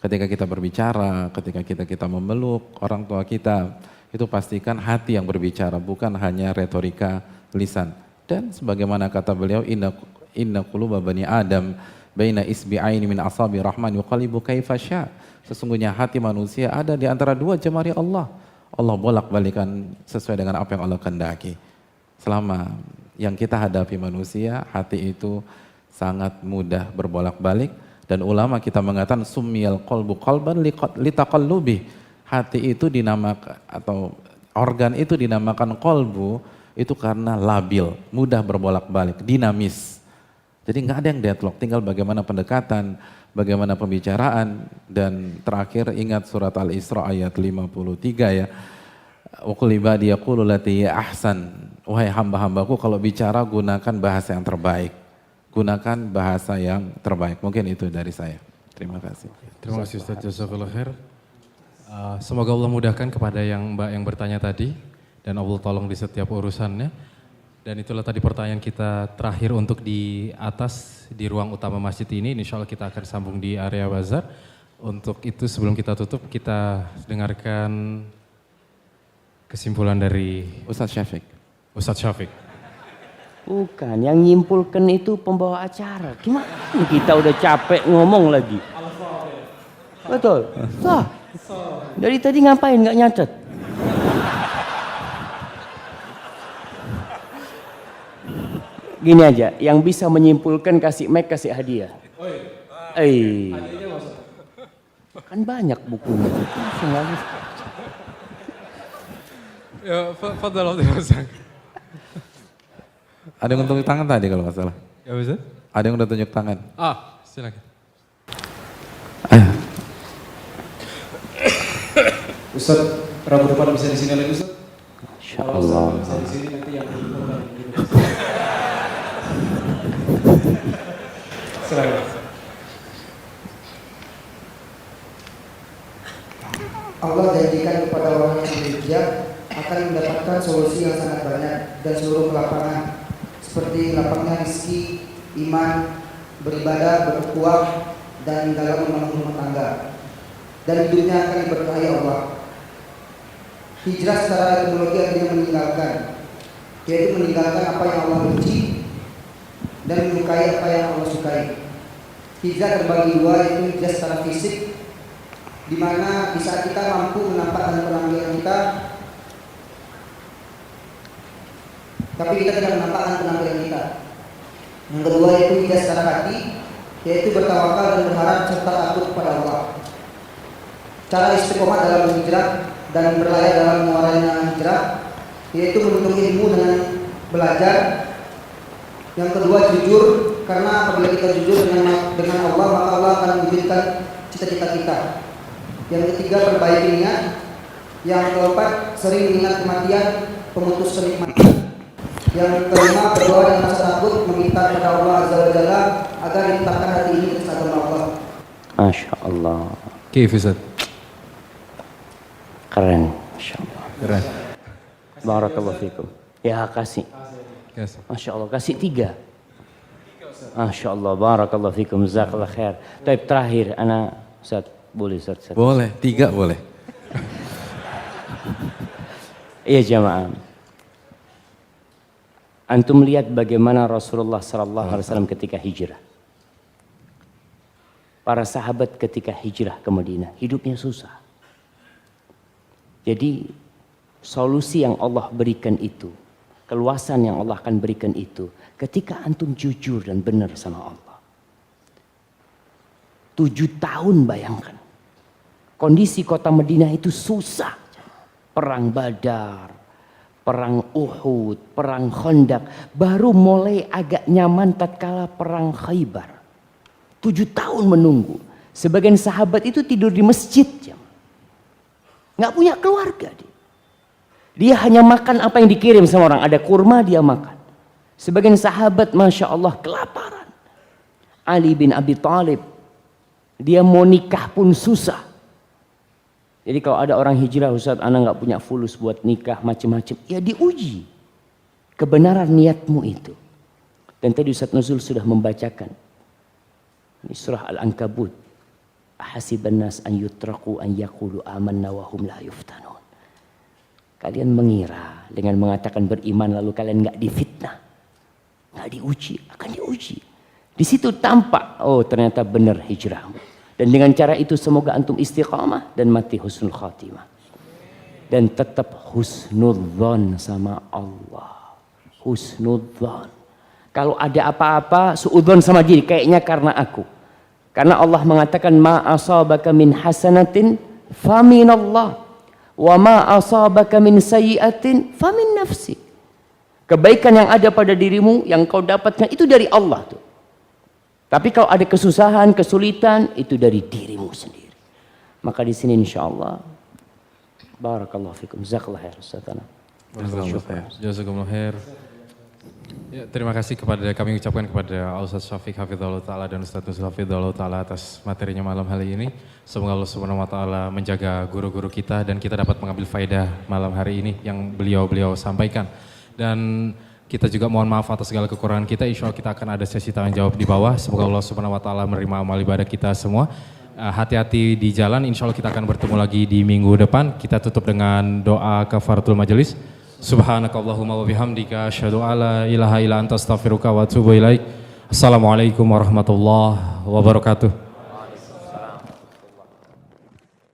Ketika kita berbicara, ketika kita memeluk orang tua kita, itu pastikan hati yang berbicara, bukan hanya retorika lisan. Dan sebagaimana kata beliau, inna quluba bani Adam baina isbi'aini min asabi rahman yuqallibu kaifa sya'. Sesungguhnya hati manusia ada di antara dua jemari Allah. Allah bolak-balikan sesuai dengan apa yang Allah kehendaki. Selama yang kita hadapi manusia, hati itu sangat mudah berbolak-balik. Dan ulama kita mengatakan sumiyal qalbu qalban litaqallubi. Hati itu dinamakan atau organ itu dinamakan qalbu itu karena labil, mudah berbolak-balik, dinamis. Jadi nggak ada yang deadlock, tinggal bagaimana pendekatan, bagaimana pembicaraan, dan terakhir ingat surat Al-Isra ayat 53 ya. Wa qul ibadi yaqulu lati ahsan. Wahai hamba-hambaku kalau bicara gunakan bahasa yang terbaik. Gunakan bahasa yang terbaik. Mungkin itu dari saya. Terima kasih. Terima kasih Ustaz, jazakallahu khair. Semoga Allah mudahkan kepada Mbak yang bertanya tadi dan Allah tolong di setiap urusannya. Dan itulah tadi pertanyaan kita terakhir untuk di atas di ruang utama masjid ini. Insya Allah kita akan sambung di area bazar. Untuk itu sebelum kita tutup kita dengarkan kesimpulan dari Ustaz Syafiq. Ustaz Syafiq. Bukan, yang nyimpulkan itu pembawa acara. Gimana kita udah capek ngomong lagi. Betul. Sah. Dari tadi ngapain nggak nyatet? Gini aja, yang bisa menyimpulkan kasih mic, kasih hadiah. Kan banyak bukunya. Ya, fadal Ustaz. Ada yang tunjuk tangan tadi kalau nggak salah. Ya bisa? Ada yang udah tunjuk tangan. Silakan. Ustaz, Rabu depan bisa di sini lagi Ustaz? Insyaallah. Bisa di sini nanti yang silakan. Allah janjikan kepada orang yang berijab akan mendapatkan solusi yang sangat banyak dan seluruh kelapangan seperti lapangnya rezeki, iman, beribadah, bertakwa dan dalam membangun rumah tangga. Dan hidupnya akan diberkahi Allah. Hijrah secara etimologi artinya meninggalkan, yaitu meninggalkan apa yang Allah benci dan menyukai apa yang Allah sukai. Hijrah terbagi dua, yaitu hijrah secara fisik, di mana di saat kita mampu menampakkan penampilan kita, tapi kita tidak menampakkan penampilan kita. Yang kedua yaitu hijrah secara hati, yaitu bertawakal dan berharap serta takut kepada Allah. Cara istiqomah dalam berhijrah dan berlayar dalam muaranya hijrah, yaitu menuntut ilmu dengan belajar. Yang kedua jujur, karena apabila kita jujur dengan Allah, maka Allah akan mewujudkan cita-cita kita. Yang ketiga perbaiki niat. Yang keempat sering mengingat kematian, pemutus kenikmatan. Yang kelima berdoa dengan rasa takut, meminta kepada Allah Azza wa Jalla agar ditetapkan hati ini atas agama Allah. Masya Allah. Kif Ustaz. Keren, Masya Allah. Keren. Barakallahu fikum. Ya kasih. Masya Allah, kasih 3. Masya Allah, barakallahu fikum, jazakallah khair. Tapi terakhir, Ustaz, boleh Ustaz? Boleh, 3 boleh. Iya jamaah. Antum lihat bagaimana Rasulullah SAW ketika hijrah. Para sahabat ketika hijrah ke Madinah, hidupnya susah. Jadi solusi yang Allah berikan itu, keluasan yang Allah akan berikan itu, ketika antum jujur dan benar sama Allah. 7 tahun bayangkan. Kondisi kota Madinah itu susah. Perang Badar, perang Uhud, perang Khandaq, baru mulai agak nyaman tatkala perang Khaybar. 7 tahun menunggu. Sebagian sahabat itu tidur di masjid. Nggak punya keluarga dia. Dia hanya makan apa yang dikirim sama orang. Ada kurma dia makan. Sebagian sahabat Masya Allah kelaparan. Ali bin Abi Thalib, dia mau nikah pun susah. Jadi kalau ada orang hijrah, Ustaz, anak nggak punya fulus buat nikah macam-macam, ya diuji kebenaran niatmu itu. Dan tadi Ustaz Nuzul sudah membacakan ini surah Al-Ankabut. Hasiban nas an yutraku an yaqulu amanna wa hum la yuftanun. Kalian mengira dengan mengatakan beriman lalu kalian nggak difitnah, nggak diuji, akan diuji. Di situ tampak, oh ternyata benar hijrahmu. Dan dengan cara itu semoga antum istiqamah dan mati husnul khatimah. Dan tetap husnudzon sama Allah. Husnudzon. Kalau ada apa-apa, suudzon sama diri, kayaknya karena aku. Karena Allah mengatakan ma asabaka min hasanatin faminallah wa ma asabaka min sayyi'atin famin nafsi. Kebaikan yang ada pada dirimu yang kau dapatkan itu dari Allah tuh. Tapi kalau ada kesusahan, kesulitan, itu dari dirimu sendiri. Maka di sini insya Allah, barakallahu fikum, jazakallahu khair Ustazana. Jazakumullah khair. Ya, terima kasih kepada kami ucapkan kepada Ustaz Syafiq Hafizahullah Ta'ala dan Ustaz Nuzul Hafizahullah Ta'ala atas materinya malam hari ini. Semoga Allah Subhanahu Wa Ta'ala menjaga guru-guru kita dan kita dapat mengambil faedah malam hari ini yang beliau sampaikan. Dan kita juga mohon maaf atas segala kekurangan kita. Insya Allah kita akan ada sesi tanya jawab di bawah. Semoga Allah Subhanahu Wa Ta'ala menerima amal ibadah kita semua. Hati-hati di jalan. Insya Allah kita akan bertemu lagi di minggu depan. Kita tutup dengan doa kafaratul majelis. Subhanakallahumma wa bihamdika asyhadu alla ilaha illa anta astaghfiruka wa atubu ilaik. Assalamualaikum warahmatullahi wabarakatuh.